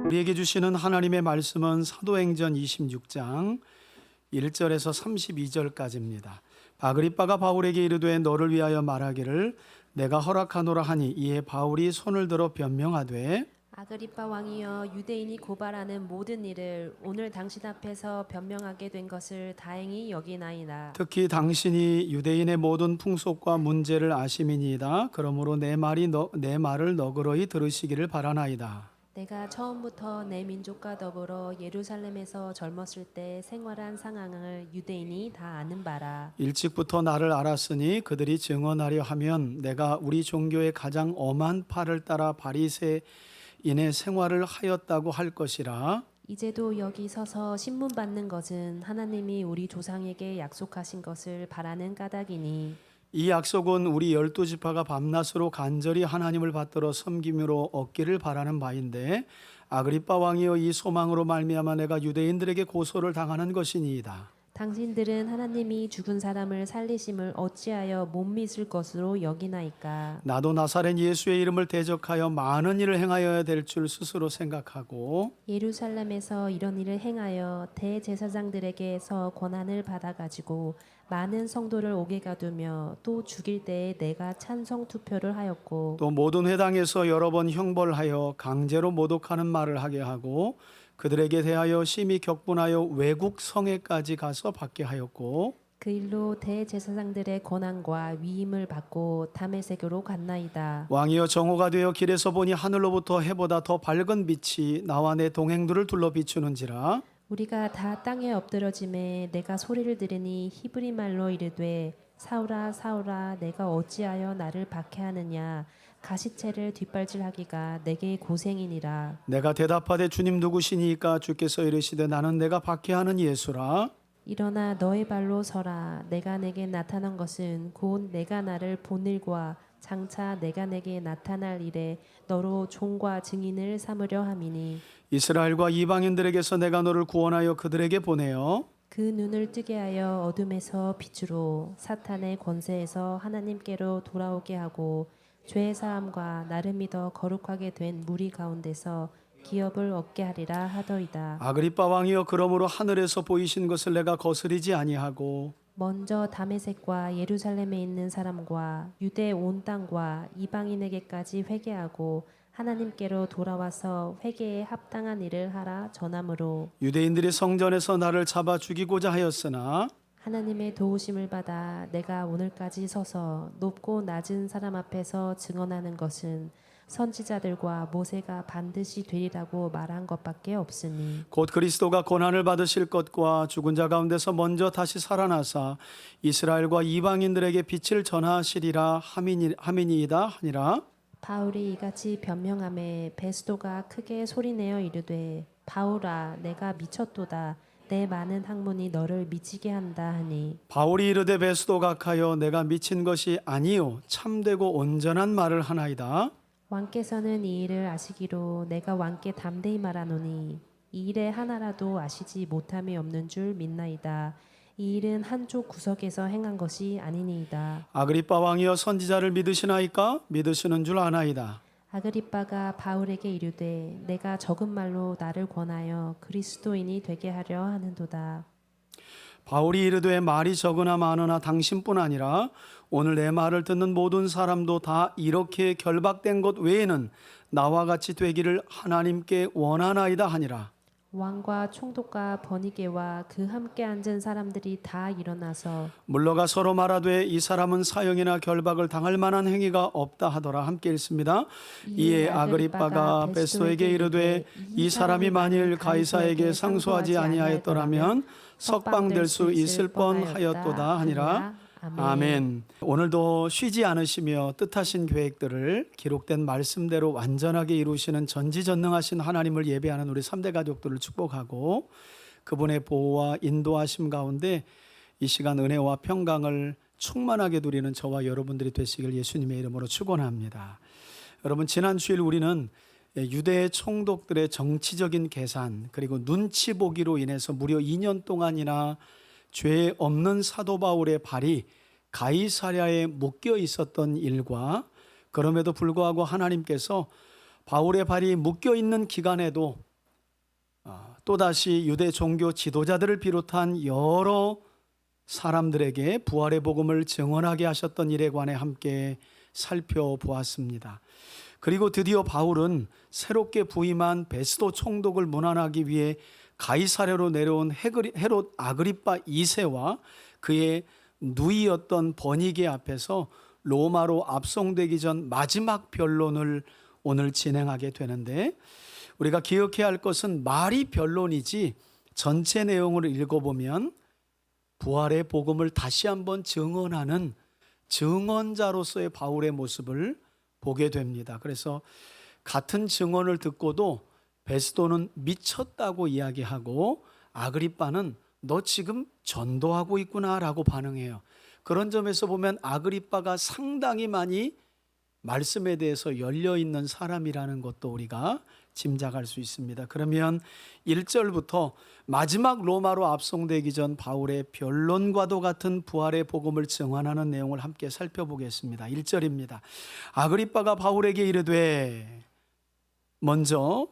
우리에게 주시는 하나님의 말씀은 사도행전 26장 1절에서 32절까지입니다. 아그리빠가 바울에게 이르되 너를 위하여 말하기를 내가 허락하노라 하니 이에 바울이 손을 들어 변명하되 아그리빠 왕이여, 유대인이 고발하는 모든 일을 오늘 당신 앞에서 변명하게 된 것을 다행히 여기나이다. 특히 당신이 유대인의 모든 풍속과 문제를 아심이니이다. 그러므로 내 말을 너그러이 들으시기를 바라나이다. 내가 처음부터 내 민족과 더불어 예루살렘에서 젊었을 때 생활한 상황을 유대인이 다 아는 바라. 일찍부터 나를 알았으니 그들이 증언하려 하면 내가 우리 종교의 가장 엄한 팔을 따라 바리새인의 생활을 하였다고 할 것이라. 이제도 여기 서서 신문 받는 것은 하나님이 우리 조상에게 약속하신 것을 바라는 까닭이니 이 약속은 우리 12지파가 밤낮으로 간절히 하나님을 받들어 섬김으로 얻기를 바라는 바인데 아그리빠 왕이여, 이 소망으로 말미암아 내가 유대인들에게 고소를 당하는 것이니이다. 당신들은 하나님이 죽은 사람을 살리심을 어찌하여 못 믿을 것으로 여기나이까. 나도 나사렛 예수의 이름을 대적하여 많은 일을 행하여야 될 줄 스스로 생각하고 예루살렘에서 이런 일을 행하여 대제사장들에게서 권한을 받아가지고 많은 성도를 옥에 가두며 또 죽일 때에 내가 찬성 투표를 하였고 또 모든 회당에서 여러 번 형벌하여 강제로 모독하는 말을 하게 하고 그들에게 대하여 심히 격분하여 외국 성에까지 가서 받게 하였고 그 일로 대제사장들의 권한과 위임을 받고 다메섹으로 갔나이다. 왕이여, 정오가 되어 길에서 보니 하늘로부터 해보다 더 밝은 빛이 나와 내 동행들을 둘러 비추는지라. 우리가 다 땅에 엎드러짐에 내가 소리를 들으니 히브리 말로 이르되 사울아 사울아 내가 어찌하여 나를 박해하느냐, 가시체를 뒷발질하기가 내게 고생이니라. 내가 대답하되 주님 누구시니까? 주께서 이르시되 나는 내가 박해하는 예수라. 일어나 너의 발로 서라. 내가 내게 나타난 것은 곧 내가 나를 본 일과 장차 내가 내게 나타날 일에 너로 종과 증인을 삼으려 함이니 이스라엘과 이방인들에게서 내가 너를 구원하여 그들에게 보내어 그 눈을 뜨게 하여 어둠에서 빛으로 사탄의 권세에서 하나님께로 돌아오게 하고 죄의 사함과 나를 믿어 거룩하게 된 무리 가운데서 기업을 얻게 하리라 하더이다. 아그리빠 왕이여, 그러므로 하늘에서 보이신 것을 내가 거스리지 아니하고 먼저 다메섹과 예루살렘에 있는 사람과 유대 온 땅과 이방인에게까지 회개하고 하나님께로 돌아와서 회개에 합당한 일을 하라 전함으로 유대인들이 성전에서 나를 잡아 죽이고자 하였으나 하나님의 도우심을 받아 내가 오늘까지 서서 높고 낮은 사람 앞에서 증언하는 것은 선지자들과 모세가 반드시 되리라고 말한 것밖에 없으니 곧 그리스도가 고난을 받으실 것과 죽은 자 가운데서 먼저 다시 살아나사 이스라엘과 이방인들에게 빛을 전하시리라 함이니이다 하니라. 바울이 이같이 변명하매 베스도가 크게 소리내어 이르되 바울아 내가 미쳤도다. 내 많은 학문이 너를 미치게 한다 하니 바울이 이르되 베스도 각하여 내가 미친 것이 아니요 참되고 온전한 말을 하나이다. 왕께서는 이 일을 아시기로 내가 왕께 담대히 말하노니 이 일에 하나라도 아시지 못함이 없는 줄 믿나이다. 이 일은 한쪽 구석에서 행한 것이 아니니이다. 아그리빠 왕이여, 선지자를 믿으시나이까? 믿으시는 줄 아나이다. 아그리빠가 바울에게 이르되 내가 적은 말로 나를 권하여 그리스도인이 되게 하려 하는도다. 바울이 이르되 말이 적으나 많으나 당신뿐 아니라 오늘 내 말을 듣는 모든 사람도 다 이렇게 결박된 것 외에는 나와 같이 되기를 하나님께 원하나이다 하니라. 왕과 총독과 버니게와 그 함께 앉은 사람들이 다 일어나서 물러가 서로 말하되 이 사람은 사형이나 결박을 당할 만한 행위가 없다 하더라. 함께 읽습니다. 이에 아그리빠가 베스도에게 이르되 이 사람이 만일 가이사에게 상소하지 아니하였더라면 석방될 수 있을 뻔하였도다 하니라. 아멘. 오늘도 쉬지 않으시며 뜻하신 계획들을 기록된 말씀대로 완전하게 이루시는 전지전능하신 하나님을 예배하는 우리 3대 가족들을 축복하고 그분의 보호와 인도하심 가운데 이 시간 은혜와 평강을 충만하게 누리는 저와 여러분들이 되시길 예수님의 이름으로 축원합니다. 여러분, 지난 주일 우리는 유대 총독들의 정치적인 계산 그리고 눈치 보기로 인해서 무려 2년 동안이나 죄 없는 사도 바울의 발이 가이사랴에 묶여 있었던 일과 그럼에도 불구하고 하나님께서 바울의 발이 묶여 있는 기간에도 또다시 유대 종교 지도자들을 비롯한 여러 사람들에게 부활의 복음을 증언하게 하셨던 일에 관해 함께 살펴보았습니다. 그리고 드디어 바울은 새롭게 부임한 베스도 총독을 문안하기 위해 가이사랴로 내려온 헤롯 아그리빠 2세와 그의 누이였던 버니게 앞에서 로마로 압송되기 전 마지막 변론을 오늘 진행하게 되는데, 우리가 기억해야 할 것은 말이 변론이지 전체 내용을 읽어보면 부활의 복음을 다시 한번 증언하는 증언자로서의 바울의 모습을 보게 됩니다. 그래서 같은 증언을 듣고도 베스도는 미쳤다고 이야기하고 아그리빠는 너 지금 전도하고 있구나라고 반응해요. 그런 점에서 보면 아그리빠가 상당히 많이 말씀에 대해서 열려있는 사람이라는 것도 우리가 짐작할 수 있습니다. 그러면 1절부터 마지막 로마로 압송되기 전 바울의 변론과도 같은 부활의 복음을 증언하는 내용을 함께 살펴보겠습니다. 1절입니다. 아그리빠가 바울에게 이르되, 먼저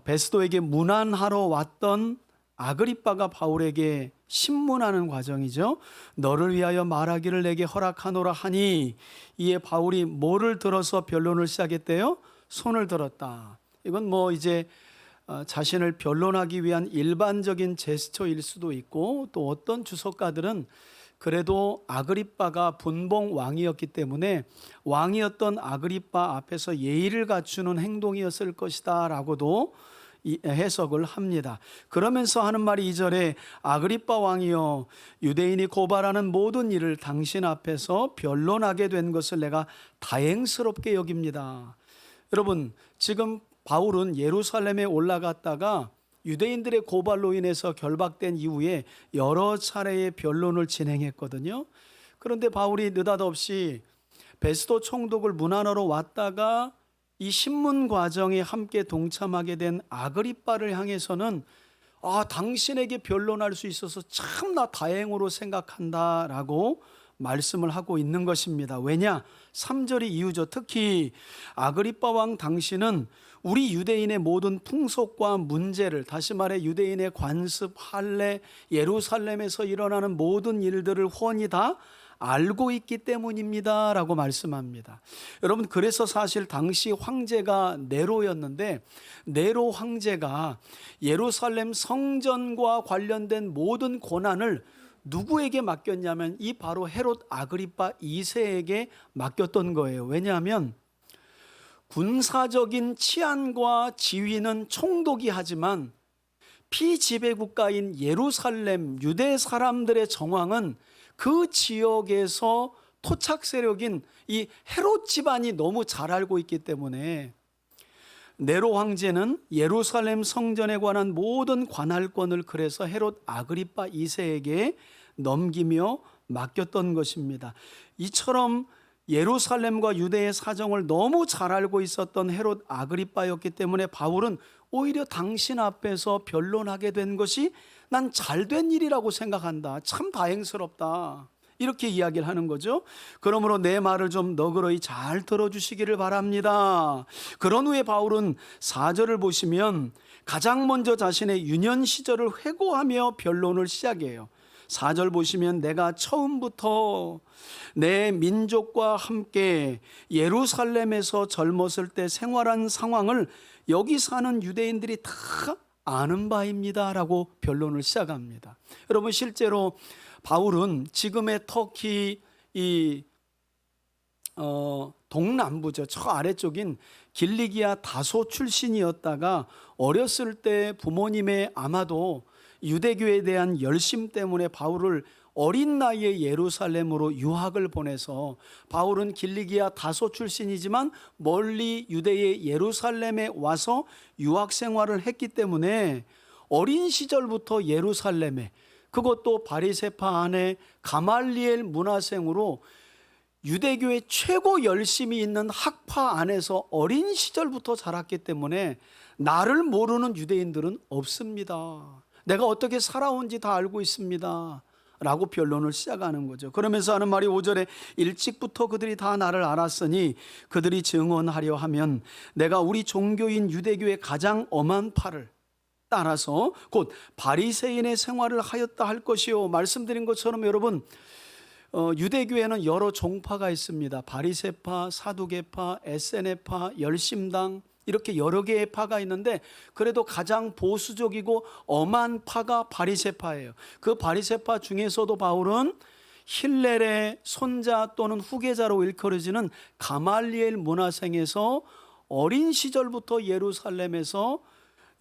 베스도에게 문안하러 왔던 아그리빠가 바울에게 신문하는 과정이죠. 너를 위하여 말하기를 내게 허락하노라 하니, 이에 바울이 뭐를 들어서 변론을 시작했대요? 손을 들었다. 이건 이제 자신을 변론하기 위한 일반적인 제스처일 수도 있고, 또 어떤 주석가들은 그래도 아그리빠가 분봉 왕이었기 때문에 왕이었던 아그리빠 앞에서 예의를 갖추는 행동이었을 것이다 라고도 해석을 합니다. 그러면서 하는 말이 2절에 아그리빠 왕이여, 유대인이 고발하는 모든 일을 당신 앞에서 변론하게 된 것을 내가 다행스럽게 여깁니다. 여러분, 지금 바울은 예루살렘에 올라갔다가 유대인들의 고발로 인해서 결박된 이후에 여러 차례의 변론을 진행했거든요. 그런데 바울이 느닷없이 베스도 총독을 문안하러 왔다가 이 신문 과정에 함께 동참하게 된 아그리빠를 향해서는 당신에게 변론할 수 있어서 참나 다행으로 생각한다라고 말씀을 하고 있는 것입니다. 왜냐? 3절이 이유죠. 특히 아그리빠 왕, 당신은 우리 유대인의 모든 풍속과 문제를, 다시 말해 유대인의 관습, 할례, 예루살렘에서 일어나는 모든 일들을 훤히 다 알고 있기 때문입니다 라고 말씀합니다. 여러분, 그래서 사실 당시 황제가 네로였는데, 네로 황제가 예루살렘 성전과 관련된 모든 고난을 누구에게 맡겼냐면 이 바로 헤롯 아그리빠 2세에게 맡겼던 거예요. 왜냐하면 군사적인 치안과 지휘는 총독이 하지만 피지배국가인 예루살렘 유대 사람들의 정황은 그 지역에서 토착 세력인 이 헤롯 집안이 너무 잘 알고 있기 때문에 네로 황제는 예루살렘 성전에 관한 모든 관할권을 그래서 헤롯 아그리빠 2세에게 넘기며 맡겼던 것입니다. 이처럼 예루살렘과 유대의 사정을 너무 잘 알고 있었던 헤롯 아그리빠였기 때문에 바울은 오히려 당신 앞에서 변론하게 된 것이 난 잘된 일이라고 생각한다. 참 다행스럽다. 이렇게 이야기를 하는 거죠. 그러므로 내 말을 좀 너그러이 잘 들어주시기를 바랍니다. 그런 후에 바울은 4절을 보시면 가장 먼저 자신의 유년 시절을 회고하며 변론을 시작해요. 4절 보시면 내가 처음부터 내 민족과 함께 예루살렘에서 젊었을 때 생활한 상황을 여기 사는 유대인들이 다 아는 바입니다 라고 변론을 시작합니다. 여러분, 실제로 바울은 지금의 터키 동남부죠. 저 아래쪽인 길리기아 다소 출신이었다가 어렸을 때 부모님의 아마도 유대교에 대한 열심 때문에 바울을 어린 나이에 예루살렘으로 유학을 보내서 바울은 길리기아 다소 출신이지만 멀리 유대의 예루살렘에 와서 유학 생활을 했기 때문에 어린 시절부터 예루살렘에, 그것도 바리새파 안에 가말리엘 문화생으로 유대교의 최고 열심이 있는 학파 안에서 어린 시절부터 자랐기 때문에 나를 모르는 유대인들은 없습니다. 내가 어떻게 살아온지 다 알고 있습니다 라고 변론을 시작하는 거죠. 그러면서 하는 말이 5절에 일찍부터 그들이 다 나를 알았으니 그들이 증언하려 하면 내가 우리 종교인 유대교의 가장 엄한 팔을, 따라서 곧 바리새인의 생활을 하였다 할 것이요. 말씀드린 것처럼 여러분, 유대교회는 여러 종파가 있습니다. 바리새파, 사두개파, 에세네파, 열심당, 이렇게 여러 개의 파가 있는데 그래도 가장 보수적이고 엄한 파가 바리새파예요. 그 바리새파 중에서도 바울은 힐렐의 손자 또는 후계자로 일컬어지는 가말리엘 문화생에서 어린 시절부터 예루살렘에서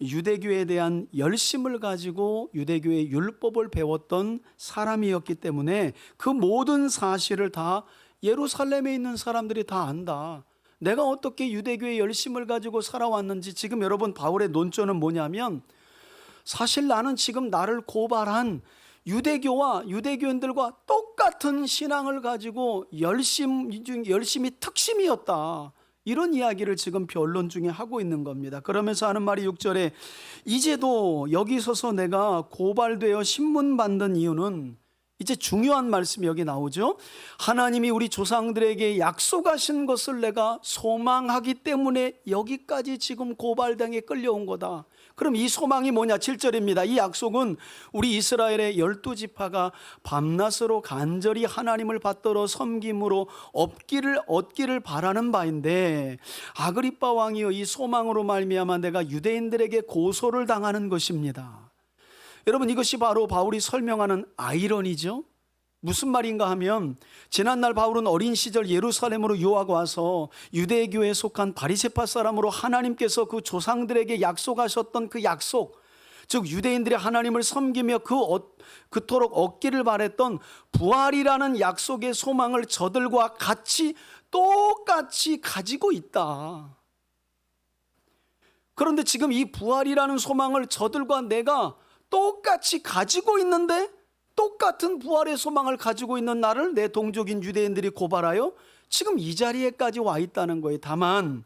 유대교에 대한 열심을 가지고 유대교의 율법을 배웠던 사람이었기 때문에 그 모든 사실을 다 예루살렘에 있는 사람들이 다 안다. 내가 어떻게 유대교의 열심을 가지고 살아왔는지. 지금 여러분, 바울의 논조는 뭐냐면, 사실 나는 지금 나를 고발한 유대교와 유대교인들과 똑같은 신앙을 가지고 열심이 특심이었다. 이런 이야기를 지금 변론 중에 하고 있는 겁니다. 그러면서 하는 말이 6절에 이제도 여기 서서 내가 고발되어 신문받는 이유는, 이제 중요한 말씀이 여기 나오죠. 하나님이 우리 조상들에게 약속하신 것을 내가 소망하기 때문에 여기까지 지금 고발당에 끌려온 거다. 그럼 이 소망이 뭐냐? 7절입니다. 이 약속은 우리 이스라엘의 12지파가 밤낮으로 간절히 하나님을 받들어 섬김으로 얻기를 바라는 바인데, 아그리빠 왕이여, 이 소망으로 말미암아 내가 유대인들에게 고소를 당하는 것입니다. 여러분, 이것이 바로 바울이 설명하는 아이러니죠. 무슨 말인가 하면, 지난날 바울은 어린 시절 예루살렘으로 유학 와서 유대교에 속한 바리새파 사람으로 하나님께서 그 조상들에게 약속하셨던 그 약속, 즉 유대인들이 하나님을 섬기며 그토록 얻기를 바랬던 부활이라는 약속의 소망을 저들과 똑같이 가지고 있다. 그런데 지금 이 부활이라는 소망을 저들과 내가 똑같이 가지고 있는데, 똑같은 부활의 소망을 가지고 있는 나를 내 동족인 유대인들이 고발하여 지금 이 자리에까지 와 있다는 거예요. 다만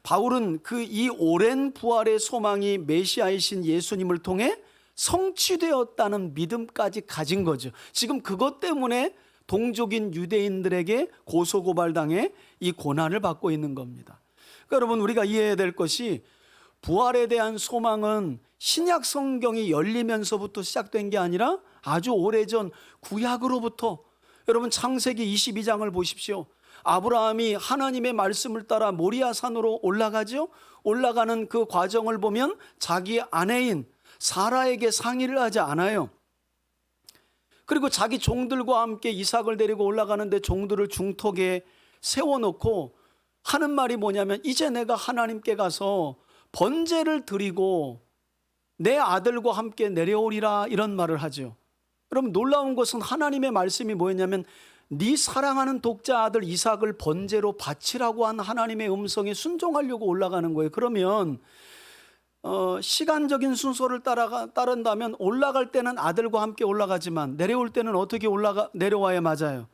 바울은 이 오랜 부활의 소망이 메시아이신 예수님을 통해 성취되었다는 믿음까지 가진 거죠. 지금 그것 때문에 동족인 유대인들에게 고소고발당해 이 고난을 받고 있는 겁니다. 그러니까 여러분, 우리가 이해해야 될 것이, 부활에 대한 소망은 신약 성경이 열리면서부터 시작된 게 아니라 아주 오래전 구약으로부터, 여러분 창세기 22장을 보십시오. 아브라함이 하나님의 말씀을 따라 모리아산으로 올라가죠. 올라가는 그 과정을 보면 자기 아내인 사라에게 상의를 하지 않아요. 그리고 자기 종들과 함께 이삭을 데리고 올라가는데 종들을 중턱에 세워놓고 하는 말이 뭐냐면, 이제 내가 하나님께 가서 번제를 드리고 내 아들과 함께 내려오리라, 이런 말을 하죠. 여러분, 놀라운 것은 하나님의 말씀이 뭐였냐면, 네 사랑하는 독자 아들 이삭을 번제로 바치라고 한 하나님의 음성에 순종하려고 올라가는 거예요. 그러면 시간적인 순서를 따른다면 올라갈 때는 아들과 함께 올라가지만 내려올 때는 어떻게 내려와야 맞아요?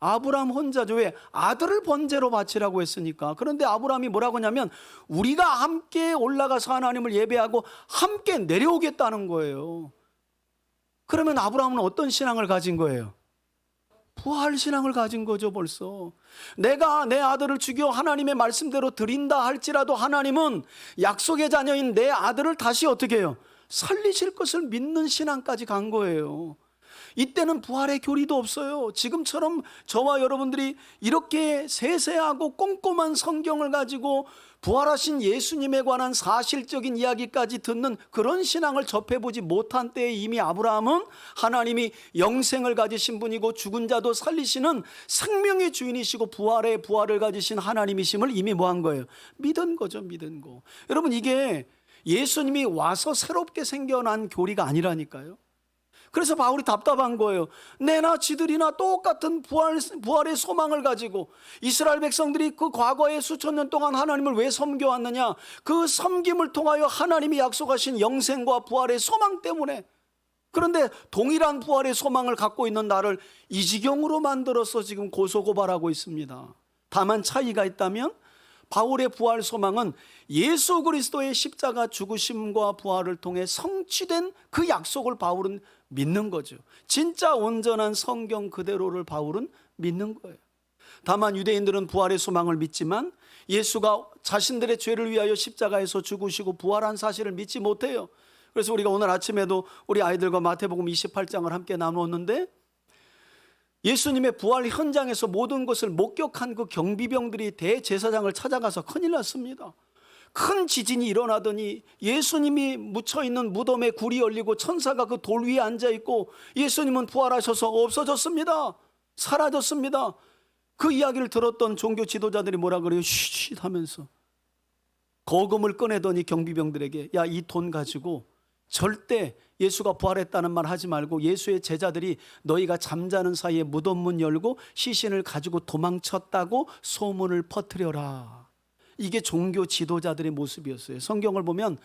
아브라함 혼자죠. 왜? 아들을 번제로 바치라고 했으니까. 그런데 아브라함이 뭐라고 하냐면, 우리가 함께 올라가서 하나님을 예배하고 함께 내려오겠다는 거예요. 그러면 아브라함은 어떤 신앙을 가진 거예요? 부활 신앙을 가진 거죠. 벌써 내가 내 아들을 죽여 하나님의 말씀대로 드린다 할지라도 하나님은 약속의 자녀인 내 아들을 다시 어떻게 해요? 살리실 것을 믿는 신앙까지 간 거예요. 이때는 부활의 교리도 없어요. 지금처럼 저와 여러분들이 이렇게 세세하고 꼼꼼한 성경을 가지고 부활하신 예수님에 관한 사실적인 이야기까지 듣는 그런 신앙을 접해보지 못한 때에 이미 아브라함은 하나님이 영생을 가지신 분이고 죽은 자도 살리시는 생명의 주인이시고 부활의 부활을 가지신 하나님이심을 이미 뭐한 거예요? 믿은 거죠. 믿은 거. 여러분, 이게 예수님이 와서 새롭게 생겨난 교리가 아니라니까요. 그래서 바울이 답답한 거예요. 내나 지들이나 똑같은 부활의 소망을 가지고 이스라엘 백성들이 그 과거에 수천 년 동안 하나님을 왜 섬겨왔느냐? 그 섬김을 통하여 하나님이 약속하신 영생과 부활의 소망 때문에. 그런데 동일한 부활의 소망을 갖고 있는 나를 이 지경으로 만들어서 지금 고소고발하고 있습니다. 다만 차이가 있다면, 바울의 부활 소망은 예수 그리스도의 십자가 죽으심과 부활을 통해 성취된 그 약속을 바울은 믿는 거죠. 진짜 온전한 성경 그대로를 바울은 믿는 거예요. 다만 유대인들은 부활의 소망을 믿지만 예수가 자신들의 죄를 위하여 십자가에서 죽으시고 부활한 사실을 믿지 못해요. 그래서 우리가 오늘 아침에도 우리 아이들과 마태복음 28장을 함께 나누었는데, 예수님의 부활 현장에서 모든 것을 목격한 그 경비병들이 대제사장을 찾아가서 큰일 났습니다. 큰 지진이 일어나더니 예수님이 묻혀있는 무덤에 굴이 열리고 천사가 그 돌 위에 앉아있고 예수님은 부활하셔서 없어졌습니다. 사라졌습니다. 그 이야기를 들었던 종교 지도자들이 뭐라 그래요? 쉿 하면서 거금을 꺼내더니 경비병들에게, 야, 이 돈 가지고 절대 예수가 부활했다는 말 하지 말고 예수의 제자들이 너희가 잠자는 사이에 무덤 문 열고 시신을 가지고 도망쳤다고 소문을 퍼뜨려라. 이게 종교 지도자들의 모습이었어요. 성경을 보면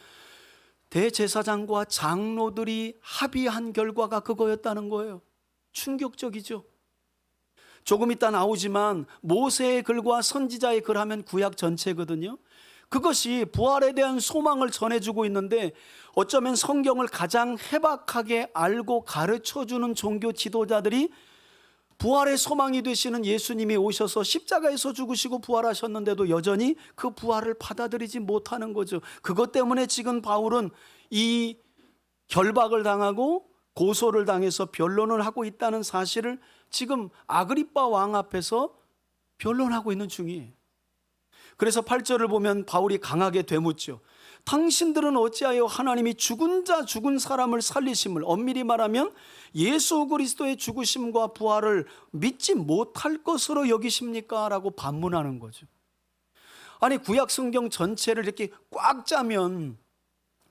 대제사장과 장로들이 합의한 결과가 그거였다는 거예요. 충격적이죠. 조금 이따 나오지만 모세의 글과 선지자의 글 하면 구약 전체거든요. 그것이 부활에 대한 소망을 전해주고 있는데, 어쩌면 성경을 가장 해박하게 알고 가르쳐주는 종교 지도자들이 부활의 소망이 되시는 예수님이 오셔서 십자가에서 죽으시고 부활하셨는데도 여전히 그 부활을 받아들이지 못하는 거죠. 그것 때문에 지금 바울은 이 결박을 당하고 고소를 당해서 변론을 하고 있다는 사실을 지금 아그리빠 왕 앞에서 변론하고 있는 중이에요. 그래서 8절을 보면 바울이 강하게 되묻죠. 당신들은 어찌하여 하나님이 죽은 자 죽은 사람을 살리심을, 엄밀히 말하면 예수 그리스도의 죽으심과 부활을 믿지 못할 것으로 여기십니까? 라고 반문하는 거죠. 아니, 구약 성경 전체를 이렇게 꽉 짜면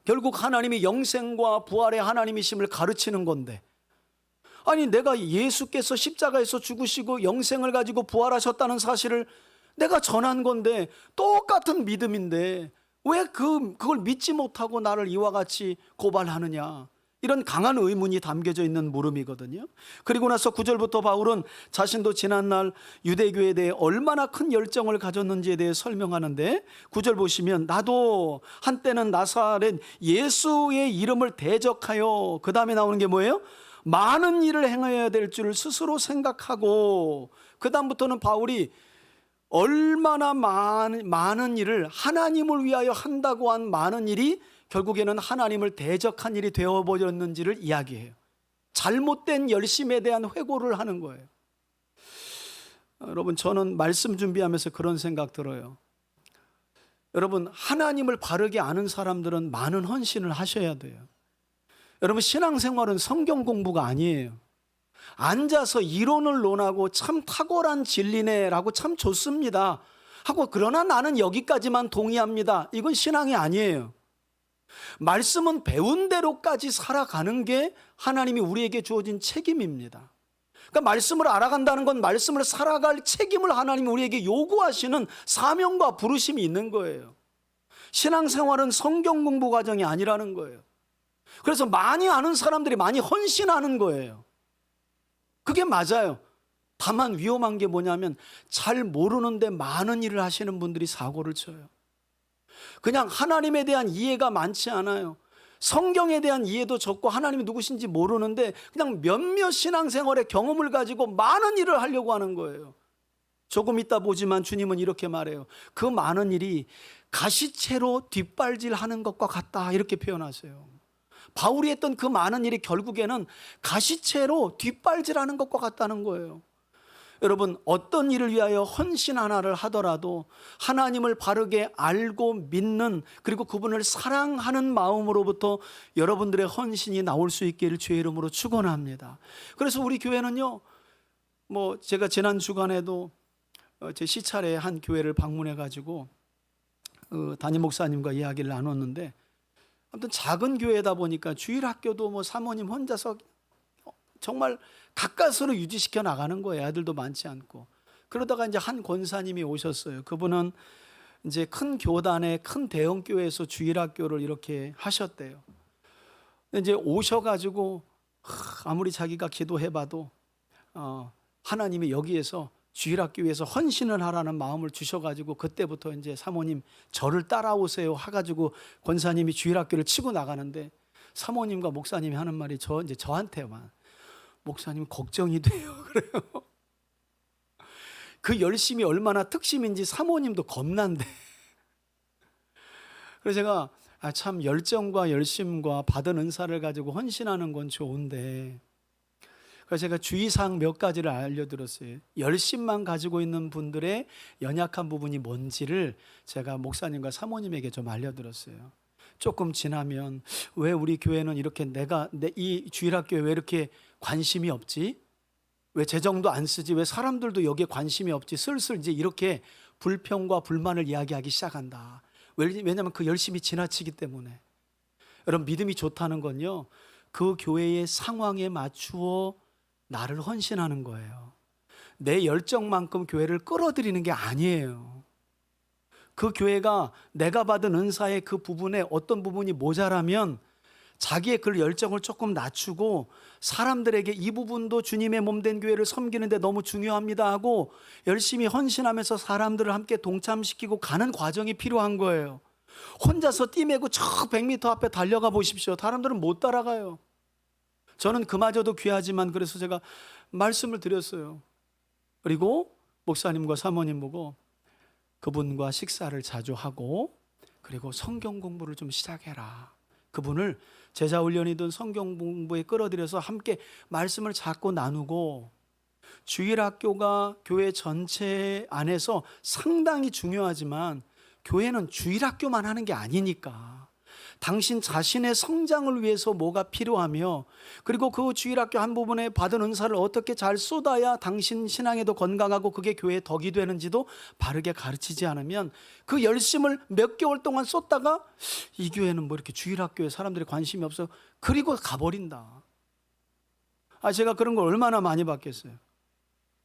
결국 하나님이 영생과 부활의 하나님이심을 가르치는 건데, 아니, 내가 예수께서 십자가에서 죽으시고 영생을 가지고 부활하셨다는 사실을 내가 전한 건데, 똑같은 믿음인데 왜 그걸 믿지 못하고 나를 이와 같이 고발하느냐, 이런 강한 의문이 담겨져 있는 물음이거든요. 그리고 나서 9절부터 바울은 자신도 지난날 유대교에 대해 얼마나 큰 열정을 가졌는지에 대해 설명하는데, 9절 보시면 나도 한때는 나사렛 예수의 이름을 대적하여, 그 다음에 나오는 게 뭐예요? 많은 일을 행해야 될 줄 스스로 생각하고, 그 다음부터는 바울이 얼마나 많은 일을 하나님을 위하여 한다고 한 많은 일이 결국에는 하나님을 대적한 일이 되어버렸는지를 이야기해요. 잘못된 열심에 대한 회고를 하는 거예요. 여러분, 저는 말씀 준비하면서 그런 생각 들어요. 여러분, 하나님을 바르게 아는 사람들은 많은 헌신을 하셔야 돼요. 여러분, 신앙생활은 성경 공부가 아니에요. 앉아서 이론을 논하고 참 탁월한 진리네라고 참 좋습니다 하고, 그러나 나는 여기까지만 동의합니다, 이건 신앙이 아니에요. 말씀은 배운 대로까지 살아가는 게 하나님이 우리에게 주어진 책임입니다. 그러니까 말씀을 알아간다는 건 말씀을 살아갈 책임을 하나님이 우리에게 요구하시는 사명과 부르심이 있는 거예요. 신앙생활은 성경 공부 과정이 아니라는 거예요. 그래서 많이 아는 사람들이 많이 헌신하는 거예요. 그게 맞아요. 다만 위험한 게 뭐냐면, 잘 모르는데 많은 일을 하시는 분들이 사고를 쳐요. 그냥 하나님에 대한 이해가 많지 않아요. 성경에 대한 이해도 적고 하나님이 누구신지 모르는데 그냥 몇몇 신앙생활의 경험을 가지고 많은 일을 하려고 하는 거예요. 조금 이따 보지만 주님은 이렇게 말해요. 그 많은 일이 가시채로 뒷발질하는 것과 같다, 이렇게 표현하세요. 바울이 했던 그 많은 일이 결국에는 가시채로 뒷발질하는 것과 같다는 거예요. 여러분, 어떤 일을 위하여 헌신 하나를 하더라도 하나님을 바르게 알고 믿는, 그리고 그분을 사랑하는 마음으로부터 여러분들의 헌신이 나올 수 있기를 주의 이름으로 축원합니다. 그래서 우리 교회는요, 제가 지난 주간에도 제 시차례에 한 교회를 방문해 가지고 담임 목사님과 이야기를 나눴는데, 아무튼 작은 교회다 보니까 주일학교도 사모님 혼자서 정말 가까스로 유지시켜 나가는 거예요. 아들도 많지 않고. 그러다가 이제 한 권사님이 오셨어요. 그분은 이제 큰 교단의 큰 대형 교회에서 주일학교를 이렇게 하셨대요. 이제 오셔가지고 아무리 자기가 기도해봐도 하나님이 여기에서 주일학교에서 헌신을 하라는 마음을 주셔가지고, 그때부터 이제 사모님 저를 따라오세요 해가지고 권사님이 주일학교를 치고 나가는데, 사모님과 목사님이 하는 말이 저한테만, 목사님 걱정이 돼요. 그래요. 그 열심이 얼마나 특심인지 사모님도 겁난데. 그래서 제가 참 열정과 열심과 받은 은사를 가지고 헌신하는 건 좋은데, 그래서 제가 주의사항 몇 가지를 알려드렸어요. 열심만 가지고 있는 분들의 연약한 부분이 뭔지를 제가 목사님과 사모님에게 좀 알려드렸어요. 조금 지나면 왜 우리 교회는 이렇게 이 주일학교에 왜 이렇게 관심이 없지? 왜 재정도 안 쓰지? 왜 사람들도 여기에 관심이 없지? 슬슬 이제 이렇게 불평과 불만을 이야기하기 시작한다. 왜냐하면 그 열심이 지나치기 때문에. 여러분, 믿음이 좋다는 건요, 그 교회의 상황에 맞추어 나를 헌신하는 거예요. 내 열정만큼 교회를 끌어들이는 게 아니에요. 그 교회가 내가 받은 은사의 그 부분에 어떤 부분이 모자라면 자기의 그 열정을 조금 낮추고 사람들에게 이 부분도 주님의 몸된 교회를 섬기는데 너무 중요합니다 하고 열심히 헌신하면서 사람들을 함께 동참시키고 가는 과정이 필요한 거예요. 혼자서 띠매고 저 100m 앞에 달려가 보십시오. 사람들은 못 따라가요. 저는 그마저도 귀하지만 그래서 제가 말씀을 드렸어요. 그리고 목사님과 사모님 보고 그분과 식사를 자주 하고 그리고 성경 공부를 좀 시작해라. 그분을 제자 훈련이든 성경 공부에 끌어들여서 함께 말씀을 자꾸 나누고, 주일학교가 교회 전체 안에서 상당히 중요하지만 교회는 주일학교만 하는 게 아니니까 당신 자신의 성장을 위해서 뭐가 필요하며, 그리고 그 주일학교 한 부분에 받은 은사를 어떻게 잘 쏟아야 당신 신앙에도 건강하고 그게 교회의 덕이 되는지도 바르게 가르치지 않으면 그 열심을 몇 개월 동안 쏟다가 이 교회는 뭐 이렇게 주일학교에 사람들이 관심이 없어 그리고 가버린다. 제가 그런 걸 얼마나 많이 봤겠어요.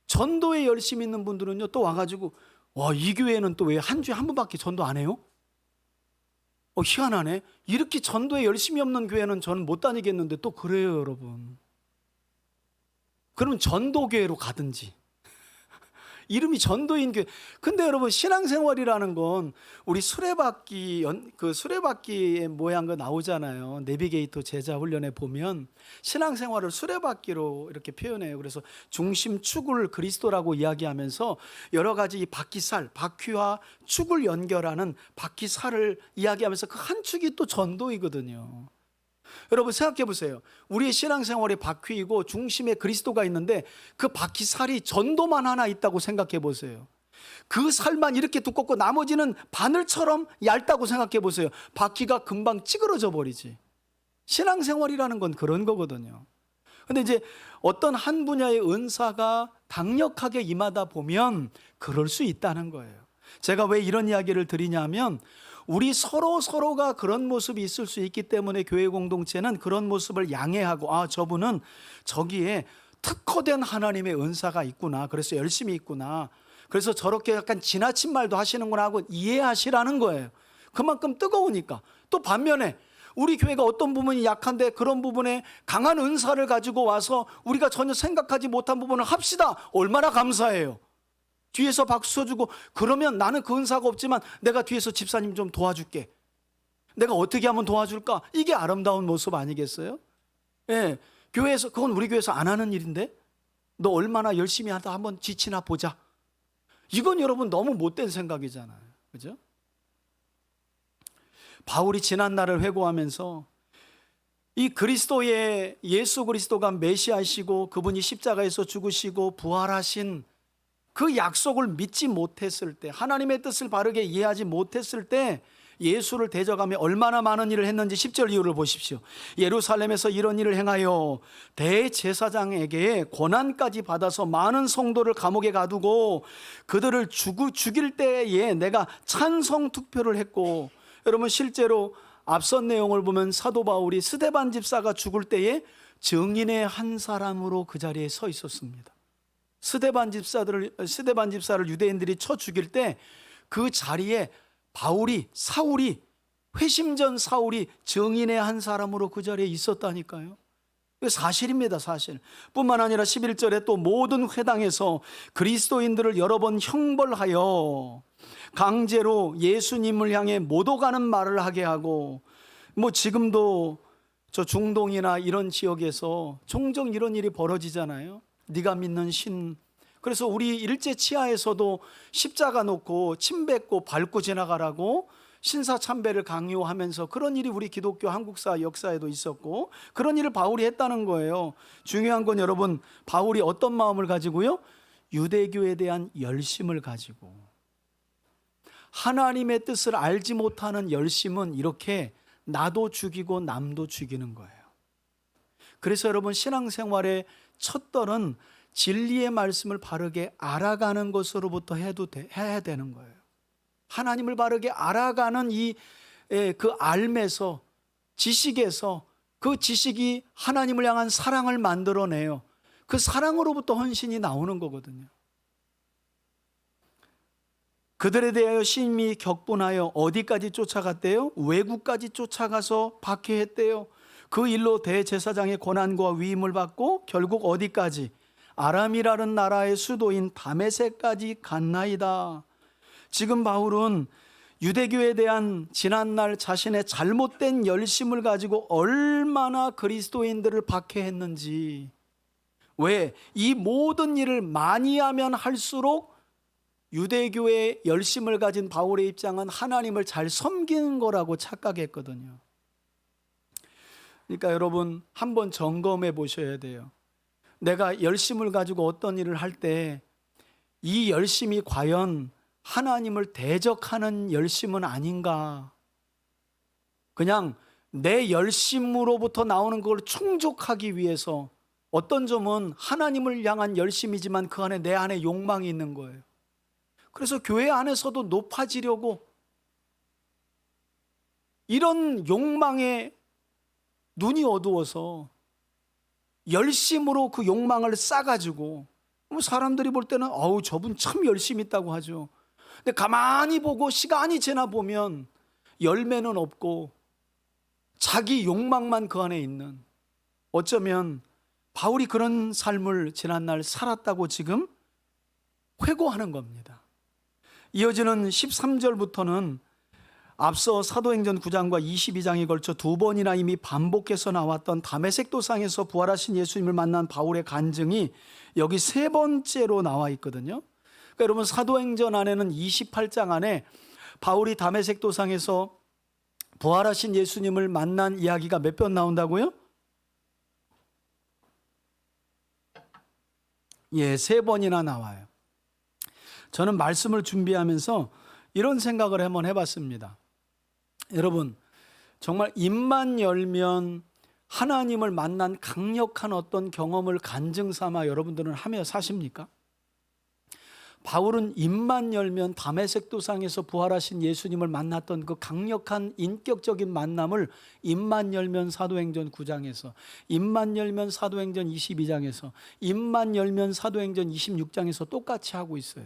전도에 열심히 있는 분들은요, 또 와가지고 이 교회는 또 왜 한 주에 한 번밖에 전도 안 해요? 희한하네. 이렇게 전도에 열심히 없는 교회는 저는 못 다니겠는데 또 그래요, 여러분. 그러면 전도교회로 가든지. 이름이 전도인 교회. 근데 여러분, 신앙생활이라는 건 우리 그 수레바퀴의 모양 거 나오잖아요. 내비게이터 제자 훈련에 보면 신앙생활을 수레바퀴로 이렇게 표현해요. 그래서 중심 축을 그리스도라고 이야기하면서 여러 가지 이 바퀴와 축을 연결하는 바퀴살을 이야기하면서 그 한 축이 또 전도이거든요. 여러분, 생각해 보세요. 우리의 신앙생활의 바퀴이고 중심에 그리스도가 있는데 그 바퀴살이 전도만 하나 있다고 생각해 보세요. 그 살만 이렇게 두껍고 나머지는 바늘처럼 얇다고 생각해 보세요. 바퀴가 금방 찌그러져 버리지. 신앙생활이라는 건 그런 거거든요. 근데 이제 어떤 한 분야의 은사가 강력하게 임하다 보면 그럴 수 있다는 거예요. 제가 왜 이런 이야기를 드리냐면, 우리 서로가 그런 모습이 있을 수 있기 때문에 교회 공동체는 그런 모습을 양해하고, 저분은 저기에 특화된 하나님의 은사가 있구나, 그래서 열심히 있구나, 그래서 저렇게 약간 지나친 말도 하시는구나 하고 이해하시라는 거예요. 그만큼 뜨거우니까. 또 반면에 우리 교회가 어떤 부분이 약한데 그런 부분에 강한 은사를 가지고 와서 우리가 전혀 생각하지 못한 부분을 합시다. 얼마나 감사해요. 뒤에서 박수 쳐주고, 그러면 나는 그 은사가 없지만 내가 뒤에서 집사님 좀 도와줄게. 내가 어떻게 하면 도와줄까? 이게 아름다운 모습 아니겠어요? 예, 교회에서, 그건 우리 교회에서 안 하는 일인데 너 얼마나 열심히 하다 한번 지치나 보자. 이건 여러분 너무 못된 생각이잖아요. 그죠? 바울이 지난 날을 회고하면서 이 예수 그리스도가 메시아이시고 그분이 십자가에서 죽으시고 부활하신 그 약속을 믿지 못했을 때, 하나님의 뜻을 바르게 이해하지 못했을 때 예수를 대적하며 얼마나 많은 일을 했는지 10절 이유를 보십시오. 예루살렘에서 이런 일을 행하여 대제사장에게 권한까지 받아서 많은 성도를 감옥에 가두고 그들을 죽일 때에 내가 찬성 투표를 했고, 여러분 실제로 앞선 내용을 보면 사도 바울이 스데반 집사가 죽을 때에 증인의 한 사람으로 그 자리에 서 있었습니다. 스데반 집사를 유대인들이 쳐 죽일 때 그 자리에 사울이 회심전 사울이 증인의 한 사람으로 그 자리에 있었다니까요. 사실입니다, 사실. 뿐만 아니라 11절에 또 모든 회당에서 그리스도인들을 여러 번 형벌하여 강제로 예수님을 향해 못 오가는 말을 하게 하고, 지금도 저 중동이나 이런 지역에서 종종 이런 일이 벌어지잖아요. 네가 믿는 신. 그래서 우리 일제 치하에서도 십자가 놓고 침 뱉고 밟고 지나가라고 신사참배를 강요하면서 그런 일이 우리 기독교 한국사 역사에도 있었고 그런 일을 바울이 했다는 거예요. 중요한 건 여러분, 바울이 어떤 마음을 가지고요? 유대교에 대한 열심을 가지고. 하나님의 뜻을 알지 못하는 열심은 이렇게 나도 죽이고 남도 죽이는 거예요. 그래서 여러분, 신앙생활의 첫 떨은 진리의 말씀을 바르게 알아가는 것으로부터 해야 되는 거예요. 하나님을 바르게 알아가는 그 알매서, 지식에서, 그 지식이 하나님을 향한 사랑을 만들어내요. 그 사랑으로부터 헌신이 나오는 거거든요. 그들에 대하여 심히 격분하여 어디까지 쫓아갔대요? 외국까지 쫓아가서 박해했대요. 그 일로 대제사장의 고난과 위임을 받고 결국 어디까지? 아람이라는 나라의 수도인 다메섹까지 갔나이다. 지금 바울은 유대교에 대한 지난날 자신의 잘못된 열심을 가지고 얼마나 그리스도인들을 박해했는지, 왜 이 모든 일을 많이 하면 할수록 유대교의 열심을 가진 바울의 입장은 하나님을 잘 섬기는 거라고 착각했거든요. 그러니까 여러분, 한번 점검해 보셔야 돼요. 내가 열심을 가지고 어떤 일을 할 때 이 열심이 과연 하나님을 대적하는 열심은 아닌가? 그냥 내 열심으로부터 나오는 걸 충족하기 위해서, 어떤 점은 하나님을 향한 열심이지만 그 안에 내 안에 욕망이 있는 거예요. 그래서 교회 안에서도 높아지려고 이런 욕망에 눈이 어두워서 열심으로 그 욕망을 싸가지고, 사람들이 볼 때는 어우, 저분 참 열심히 있다고 하죠. 근데 가만히 보고 시간이 지나 보면 열매는 없고 자기 욕망만 그 안에 있는, 어쩌면 바울이 그런 삶을 지난날 살았다고 지금 회고하는 겁니다. 이어지는 13절부터는 앞서 사도행전 9장과 22장에 걸쳐 두 번이나 이미 반복해서 나왔던 다메섹 도상에서 부활하신 예수님을 만난 바울의 간증이 여기 세 번째로 나와 있거든요. 그러니까 여러분, 사도행전 안에는 28장 안에 바울이 다메섹 도상에서 부활하신 예수님을 만난 이야기가 몇 번 나온다고요? 예, 세 번이나 나와요. 저는 말씀을 준비하면서 이런 생각을 한번 해봤습니다. 여러분, 정말 입만 열면 하나님을 만난 강력한 어떤 경험을 간증 삼아 여러분들은 하며 사십니까? 바울은 입만 열면 다메섹 도상에서 부활하신 예수님을 만났던 그 강력한 인격적인 만남을 입만 열면 사도행전 9장에서, 입만 열면 사도행전 22장에서, 입만 열면 사도행전 26장에서 똑같이 하고 있어요.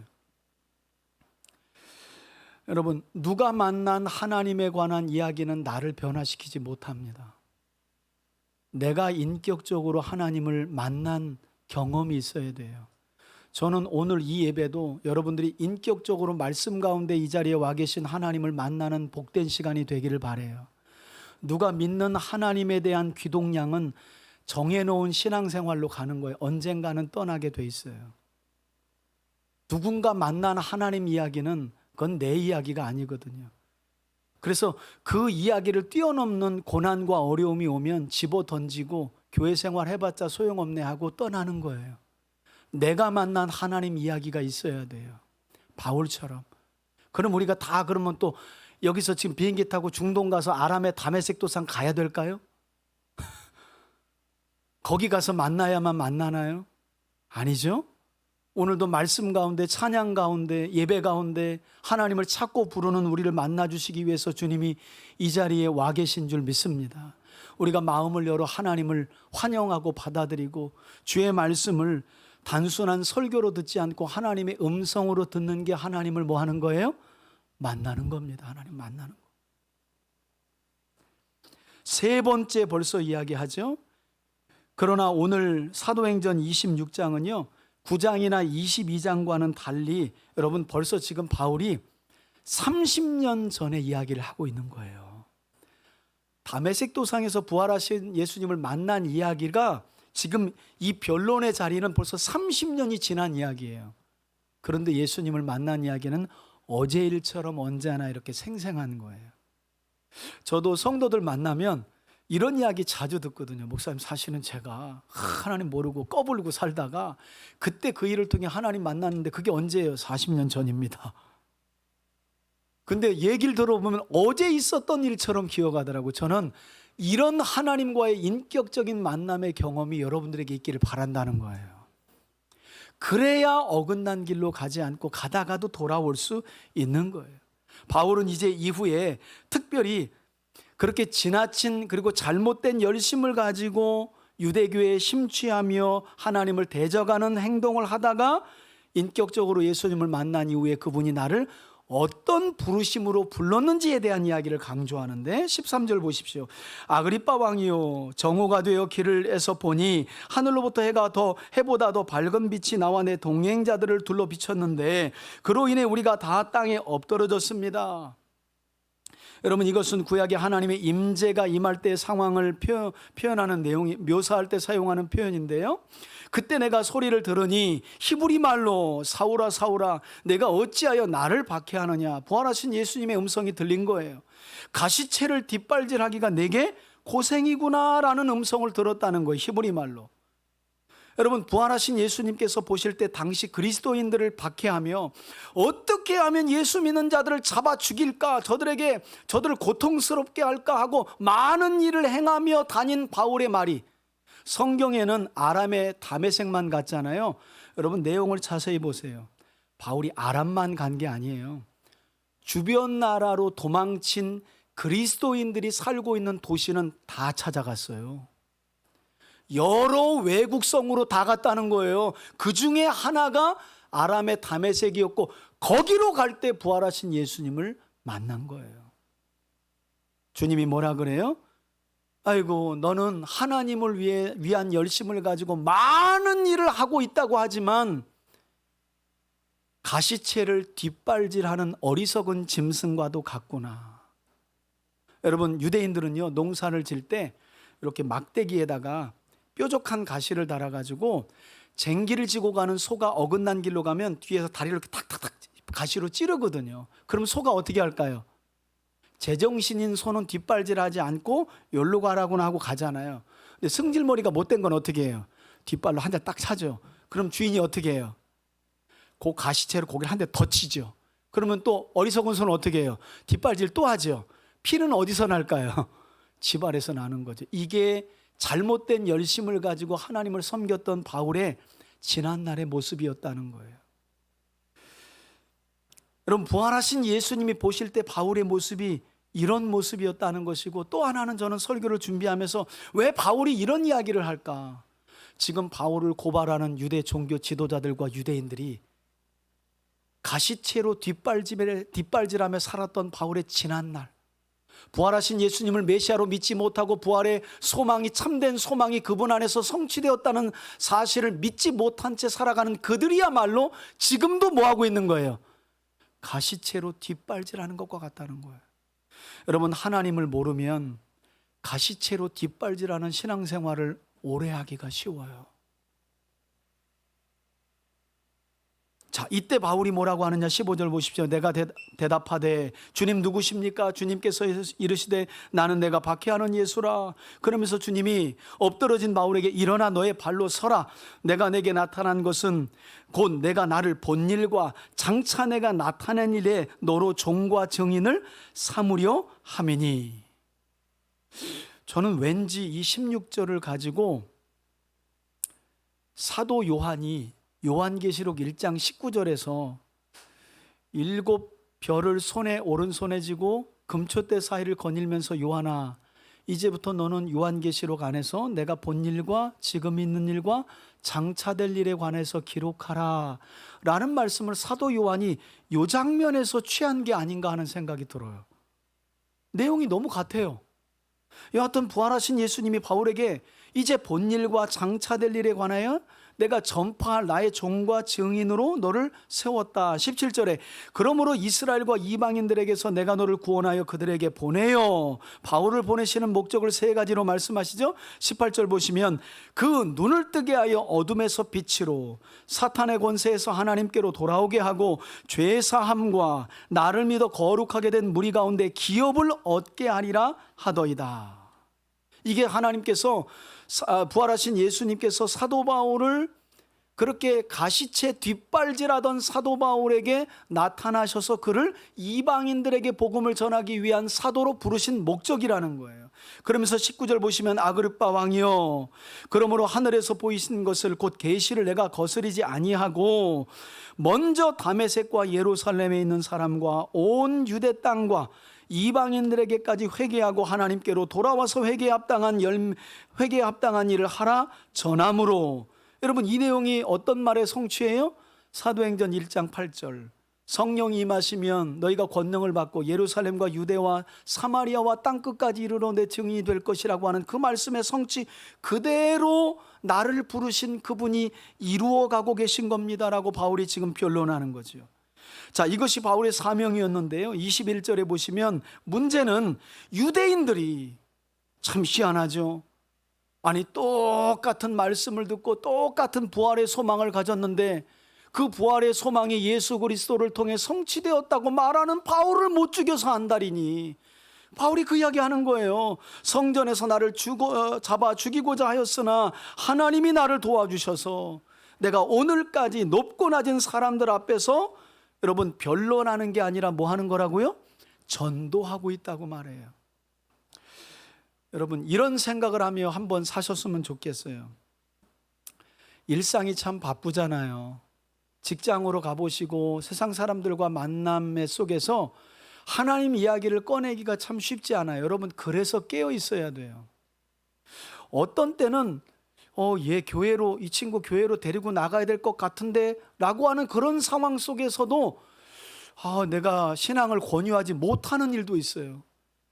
여러분, 누가 만난 하나님에 관한 이야기는 나를 변화시키지 못합니다. 내가 인격적으로 하나님을 만난 경험이 있어야 돼요. 저는 오늘 이 예배도 여러분들이 인격적으로 말씀 가운데 이 자리에 와 계신 하나님을 만나는 복된 시간이 되기를 바라요. 누가 믿는 하나님에 대한 귀동량은 정해놓은 신앙생활로 가는 거예요. 언젠가는 떠나게 돼 있어요. 누군가 만난 하나님 이야기는 그건 내 이야기가 아니거든요. 그래서 그 이야기를 뛰어넘는 고난과 어려움이 오면 집어 던지고 교회 생활 해봤자 소용없네 하고 떠나는 거예요. 내가 만난 하나님 이야기가 있어야 돼요. 바울처럼. 그럼 우리가 다 그러면 또 여기서 지금 비행기 타고 중동 가서 아람의 다메섹 도상 가야 될까요? 거기 가서 만나야만 만나나요? 아니죠. 오늘도 말씀 가운데, 찬양 가운데, 예배 가운데 하나님을 찾고 부르는 우리를 만나주시기 위해서 주님이 이 자리에 와 계신 줄 믿습니다. 우리가 마음을 열어 하나님을 환영하고 받아들이고 주의 말씀을 단순한 설교로 듣지 않고 하나님의 음성으로 듣는 게 하나님을 뭐 하는 거예요? 만나는 겁니다. 하나님 만나는 거. 세 번째 벌써 이야기하죠. 그러나 오늘 사도행전 26장은요 9장이나 22장과는 달리 여러분, 벌써 지금 바울이 30년 전에 이야기를 하고 있는 거예요. 다메섹 도상에서 부활하신 예수님을 만난 이야기가 지금 이 변론의 자리는 벌써 30년이 지난 이야기예요. 그런데 예수님을 만난 이야기는 어제 일처럼 언제나 이렇게 생생한 거예요. 저도 성도들 만나면 이런 이야기 자주 듣거든요. 목사님, 사실은 제가 하나님 모르고 꺼불고 살다가 그때 그 일을 통해 하나님 만났는데 그게 언제예요? 40년 전입니다. 근데 얘기를 들어보면 어제 있었던 일처럼 기억하더라고요. 저는 이런 하나님과의 인격적인 만남의 경험이 여러분들에게 있기를 바란다는 거예요. 그래야 어긋난 길로 가지 않고 가다가도 돌아올 수 있는 거예요. 바울은 이제 이후에 특별히 그렇게 지나친 그리고 잘못된 열심을 가지고 유대교에 심취하며 하나님을 대적하는 행동을 하다가 인격적으로 예수님을 만난 이후에 그분이 나를 어떤 부르심으로 불렀는지에 대한 이야기를 강조하는데 13절 보십시오. 아그리빠 왕이요, 정오가 되어 길을에서 보니 하늘로부터 해보다 더 밝은 빛이 나와 내 동행자들을 둘러 비쳤는데 그로 인해 우리가 다 땅에 엎드러졌습니다. 여러분, 이것은 구약의 하나님의 임재가 임할 때 상황을 표현하는 내용이, 묘사할 때 사용하는 표현인데요. 그때 내가 소리를 들으니 히브리 말로 사울아 사울아 내가 어찌하여 나를 박해하느냐, 부활하신 예수님의 음성이 들린 거예요. 가시채를 뒷발질하기가 내게 고생이구나 라는 음성을 들었다는 거예요. 히브리 말로. 여러분, 부활하신 예수님께서 보실 때 당시 그리스도인들을 박해하며 어떻게 하면 예수 믿는 자들을 잡아 죽일까, 저들을 고통스럽게 할까 하고 많은 일을 행하며 다닌 바울의 말이 성경에는 아람의 다메섹만 갔잖아요. 여러분, 내용을 자세히 보세요. 바울이 아람만 간 게 아니에요. 주변 나라로 도망친 그리스도인들이 살고 있는 도시는 다 찾아갔어요. 여러 외국성으로 다 갔다는 거예요. 그 중에 하나가 아람의 다메섹이었고 거기로 갈 때 부활하신 예수님을 만난 거예요. 주님이 뭐라 그래요? 아이고, 너는 하나님을 위한 열심을 가지고 많은 일을 하고 있다고 하지만 가시채를 뒷발질하는 어리석은 짐승과도 같구나. 여러분, 유대인들은요, 농사를 질 때 이렇게 막대기에다가 뾰족한 가시를 달아가지고 쟁기를 지고 가는 소가 어긋난 길로 가면 뒤에서 다리를 이렇게 탁탁탁 가시로 찌르거든요. 그럼 소가 어떻게 할까요? 제정신인 소는 뒷발질하지 않고 여기로 가라고나 하고 가잖아요. 근데 승질머리가 못된 건 어떻게 해요? 뒷발로 한 대 딱 차죠. 그럼 주인이 어떻게 해요? 그 가시채로 고개를 한 대 더 치죠. 그러면 또 어리석은 소는 어떻게 해요? 뒷발질 또 하죠. 피는 어디서 날까요? 지발에서 나는 거죠. 이게 잘못된 열심을 가지고 하나님을 섬겼던 바울의 지난날의 모습이었다는 거예요. 여러분, 부활하신 예수님이 보실 때 바울의 모습이 이런 모습이었다는 것이고, 또 하나는 저는 설교를 준비하면서 왜 바울이 이런 이야기를 할까? 지금 바울을 고발하는 유대 종교 지도자들과 유대인들이 가시채로 뒷발질하며 살았던 바울의 지난날, 부활하신 예수님을 메시아로 믿지 못하고 부활의 소망이, 참된 소망이 그분 안에서 성취되었다는 사실을 믿지 못한 채 살아가는 그들이야말로 지금도 뭐하고 있는 거예요? 가시채로 뒷발질하는 것과 같다는 거예요. 여러분, 하나님을 모르면 가시채로 뒷발질하는 신앙생활을 오래 하기가 쉬워요. 자, 이때 바울이 뭐라고 하느냐, 15절 보십시오. 내가 대답하되 주님 누구십니까? 주님께서 이르시되 나는 내가 박해하는 예수라. 그러면서 주님이 엎드러진 바울에게 일어나 너의 발로 서라. 내가 내게 나타난 것은 곧 내가 나를 본 일과 장차 내가 나타낸 일에 너로 종과 증인을 삼으려 함이니. 저는 왠지 이 16절을 가지고 사도 요한이 요한계시록 1장 19절에서 7별을 오른손에 쥐고 금초대 사이를 거닐면서 요한아, 이제부터 너는 요한계시록 안에서 내가 본 일과 지금 있는 일과 장차 될 일에 관해서 기록하라 라는 말씀을 사도 요한이 이 장면에서 취한 게 아닌가 하는 생각이 들어요. 내용이 너무 같아요. 여하튼 부활하신 예수님이 바울에게 이제 본 일과 장차 될 일에 관하여 내가 전파할 나의 종과 증인으로 너를 세웠다. 17절에 그러므로 이스라엘과 이방인들에게서 내가 너를 구원하여 그들에게 보내요. 바울을 보내시는 목적을 세 가지로 말씀하시죠. 18절 보시면 그 눈을 뜨게 하여 어둠에서 빛으로 사탄의 권세에서 하나님께로 돌아오게 하고 죄 사함과 나를 믿어 거룩하게 된 무리 가운데 기업을 얻게 하리라 하더이다. 이게 하나님께서 부활하신 예수님께서 사도 바울을 그렇게 가시채 뒷발질하던 사도 바울에게 나타나셔서 그를 이방인들에게 복음을 전하기 위한 사도로 부르신 목적이라는 거예요. 그러면서 19절 보시면 아그리빠 왕이여 그러므로 하늘에서 보이신 것을 곧 계시를 내가 거스리지 아니하고 먼저 다메섹과 예루살렘에 있는 사람과 온 유대 땅과 이방인들에게까지 회개하고 하나님께로 돌아와서 회개에 합당한 일을 하라 전함으로. 여러분 이 내용이 어떤 말의 성취예요? 사도행전 1장 8절 성령이 임하시면 너희가 권능을 받고 예루살렘과 유대와 사마리아와 땅끝까지 이르러 내 증인이 될 것이라고 하는 그 말씀의 성취 그대로 나를 부르신 그분이 이루어가고 계신 겁니다라고 바울이 지금 변론하는 거죠. 자, 이것이 바울의 사명이었는데요. 21절에 보시면 문제는 유대인들이 참 희한하죠. 아니 똑같은 말씀을 듣고 똑같은 부활의 소망을 가졌는데 그 부활의 소망이 예수 그리스도를 통해 성취되었다고 말하는 바울을 못 죽여서 안달이니 바울이 그 이야기하는 거예요. 성전에서 나를 잡아 죽이고자 하였으나 하나님이 나를 도와주셔서 내가 오늘까지 높고 낮은 사람들 앞에서 여러분 변론하는 게 아니라 뭐 하는 거라고요? 전도하고 있다고 말해요. 여러분 이런 생각을 하며 한번 사셨으면 좋겠어요. 일상이 참 바쁘잖아요. 직장으로 가보시고 세상 사람들과 만남 속에서 하나님 이야기를 꺼내기가 참 쉽지 않아요. 여러분 그래서 깨어 있어야 돼요. 어떤 때는 얘 교회로 이 친구 교회로 데리고 나가야 될 것 같은데 라고 하는 그런 상황 속에서도 내가 신앙을 권유하지 못하는 일도 있어요.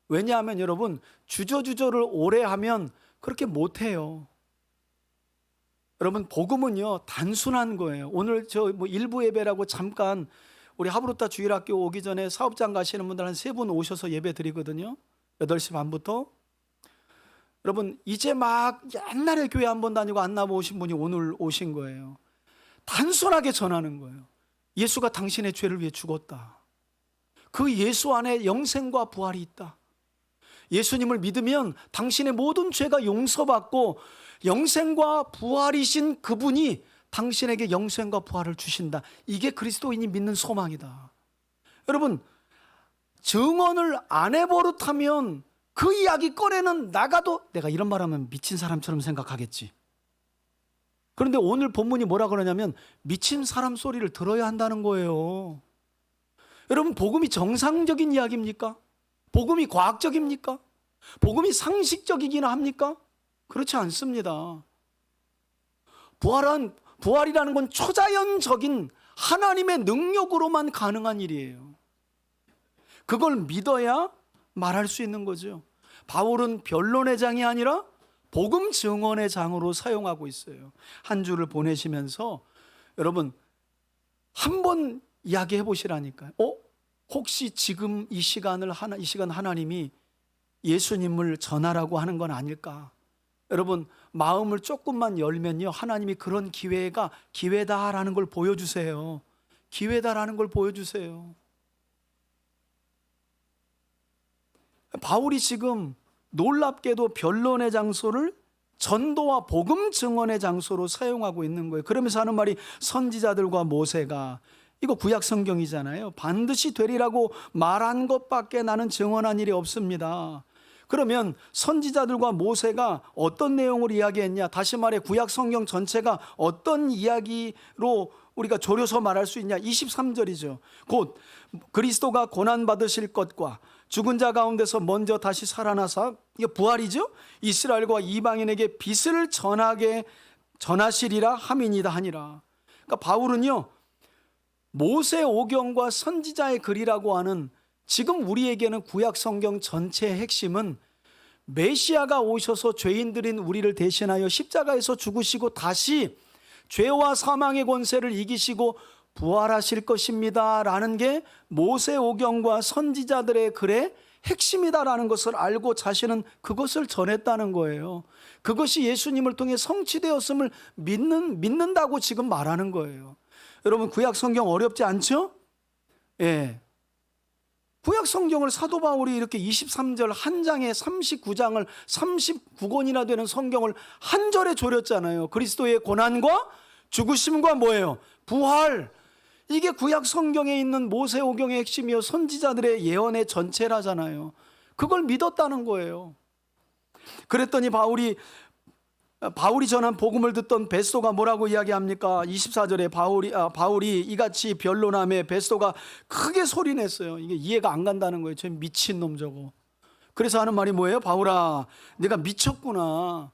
왜냐하면 여러분 주저주저를 오래 하면 그렇게 못해요. 여러분 복음은요 단순한 거예요. 오늘 일부 예배라고 잠깐 우리 하브루타 주일학교 오기 전에 사업장 가시는 분들 한 3분 오셔서 예배 드리거든요. 8시 반부터. 여러분 이제 막 옛날에 교회 한번 다니고 안 나오신 분이 오늘 오신 거예요. 단순하게 전하는 거예요. 예수가 당신의 죄를 위해 죽었다. 그 예수 안에 영생과 부활이 있다. 예수님을 믿으면 당신의 모든 죄가 용서받고 영생과 부활이신 그분이 당신에게 영생과 부활을 주신다. 이게 그리스도인이 믿는 소망이다. 여러분 증언을 안 해버릇하면 그 이야기 꺼내는 나가도 내가 이런 말하면 미친 사람처럼 생각하겠지. 그런데 오늘 본문이 뭐라 그러냐면 미친 사람 소리를 들어야 한다는 거예요. 여러분 복음이 정상적인 이야기입니까? 복음이 과학적입니까? 복음이 상식적이기나 합니까? 그렇지 않습니다. 부활이라는 건 초자연적인 하나님의 능력으로만 가능한 일이에요. 그걸 믿어야 말할 수 있는 거죠. 바울은 변론의 장이 아니라 복음 증언의 장으로 사용하고 있어요. 한 주를 보내시면서 여러분 한번 이야기해 보시라니까요. 혹시 지금 이 시간 하나님이 예수님을 전하라고 하는 건 아닐까? 여러분 마음을 조금만 열면요 하나님이 그런 기회다라는 걸 보여주세요. 기회다라는 걸 보여주세요. 바울이 지금 놀랍게도 변론의 장소를 전도와 복음 증언의 장소로 사용하고 있는 거예요. 그러면서 하는 말이 선지자들과 모세가, 이거 구약 성경이잖아요. 반드시 되리라고 말한 것밖에 나는 증언한 일이 없습니다. 그러면 선지자들과 모세가 어떤 내용을 이야기했냐? 다시 말해 구약 성경 전체가 어떤 이야기로 우리가 조려서 말할 수 있냐? 23절이죠. 곧 그리스도가 고난받으실 것과 죽은 자 가운데서 먼저 다시 살아나사, 이게 부활이죠. 이스라엘과 이방인에게 빛을 전하시리라 함이니이다 하니라. 그러니까 바울은요 모세 오경과 선지자의 글이라고 하는, 지금 우리에게는 구약 성경 전체의 핵심은 메시아가 오셔서 죄인들인 우리를 대신하여 십자가에서 죽으시고 다시 죄와 사망의 권세를 이기시고 부활하실 것입니다 라는 게 모세오경과 선지자들의 글의 핵심이다라는 것을 알고 자신은 그것을 전했다는 거예요. 그것이 예수님을 통해 성취되었음을 믿는다고 지금 말하는 거예요. 여러분, 구약 성경 어렵지 않죠? 예. 구약 성경을 사도 바울이 이렇게 23절 한 장에 39장을 39권이나 되는 성경을 한 절에 졸였잖아요. 그리스도의 고난과 죽으심과 뭐예요? 부활. 이게 구약 성경에 있는 모세오경의 핵심이요 선지자들의 예언의 전체라잖아요. 그걸 믿었다는 거예요. 그랬더니 바울이 전한 복음을 듣던 베스도가 뭐라고 이야기합니까? 24절에 바울이 이같이 변론함에 베스도가 크게 소리냈어요. 이게 이해가 안 간다는 거예요. 저 미친놈 저거. 그래서 하는 말이 뭐예요? 바울아, 네가 미쳤구나.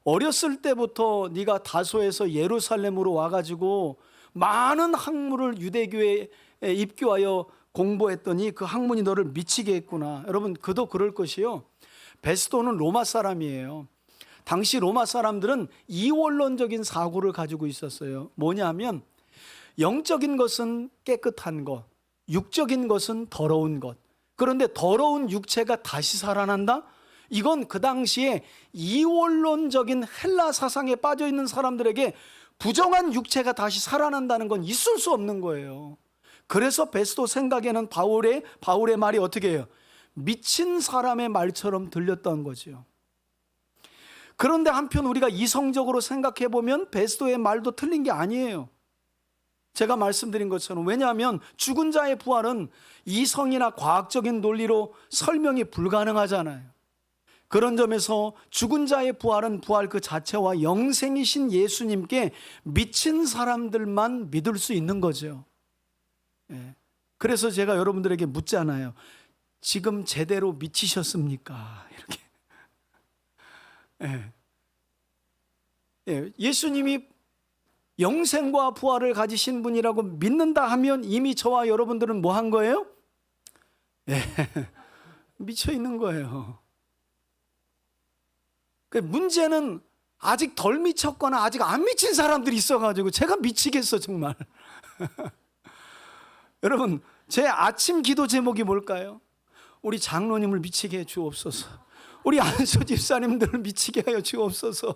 어렸을 때부터 네가 다소에서 예루살렘으로 와가지고 많은 학문을 유대교에 입교하여 공부했더니 그 학문이 너를 미치게 했구나. 여러분, 그도 그럴 것이요. 베스도는 로마 사람이에요. 당시 로마 사람들은 이원론적인 사고를 가지고 있었어요. 뭐냐면 영적인 것은 깨끗한 것, 육적인 것은 더러운 것. 그런데 더러운 육체가 다시 살아난다? 이건 그 당시에 이원론적인 헬라 사상에 빠져 있는 사람들에게 부정한 육체가 다시 살아난다는 건 있을 수 없는 거예요. 그래서 베스도 생각에는 바울의 말이 어떻게 해요? 미친 사람의 말처럼 들렸던 거죠. 그런데 한편 우리가 이성적으로 생각해 보면 베스도의 말도 틀린 게 아니에요. 제가 말씀드린 것처럼, 왜냐하면 죽은 자의 부활은 이성이나 과학적인 논리로 설명이 불가능하잖아요. 그런 점에서 죽은 자의 부활은 부활 그 자체와 영생이신 예수님께 미친 사람들만 믿을 수 있는 거죠. 그래서 제가 여러분들에게 묻잖아요. 지금 제대로 미치셨습니까? 이렇게. 예수님이 영생과 부활을 가지신 분이라고 믿는다 하면 이미 저와 여러분들은 뭐 한 거예요? 미쳐 있는 거예요. 문제는 아직 덜 미쳤거나 아직 안 미친 사람들이 있어가지고 제가 미치겠어 정말. 여러분, 제 아침 기도 제목이 뭘까요? 우리 장로님을 미치게 해 주옵소서. 우리 안수 집사님들을 미치게 하여 주옵소서.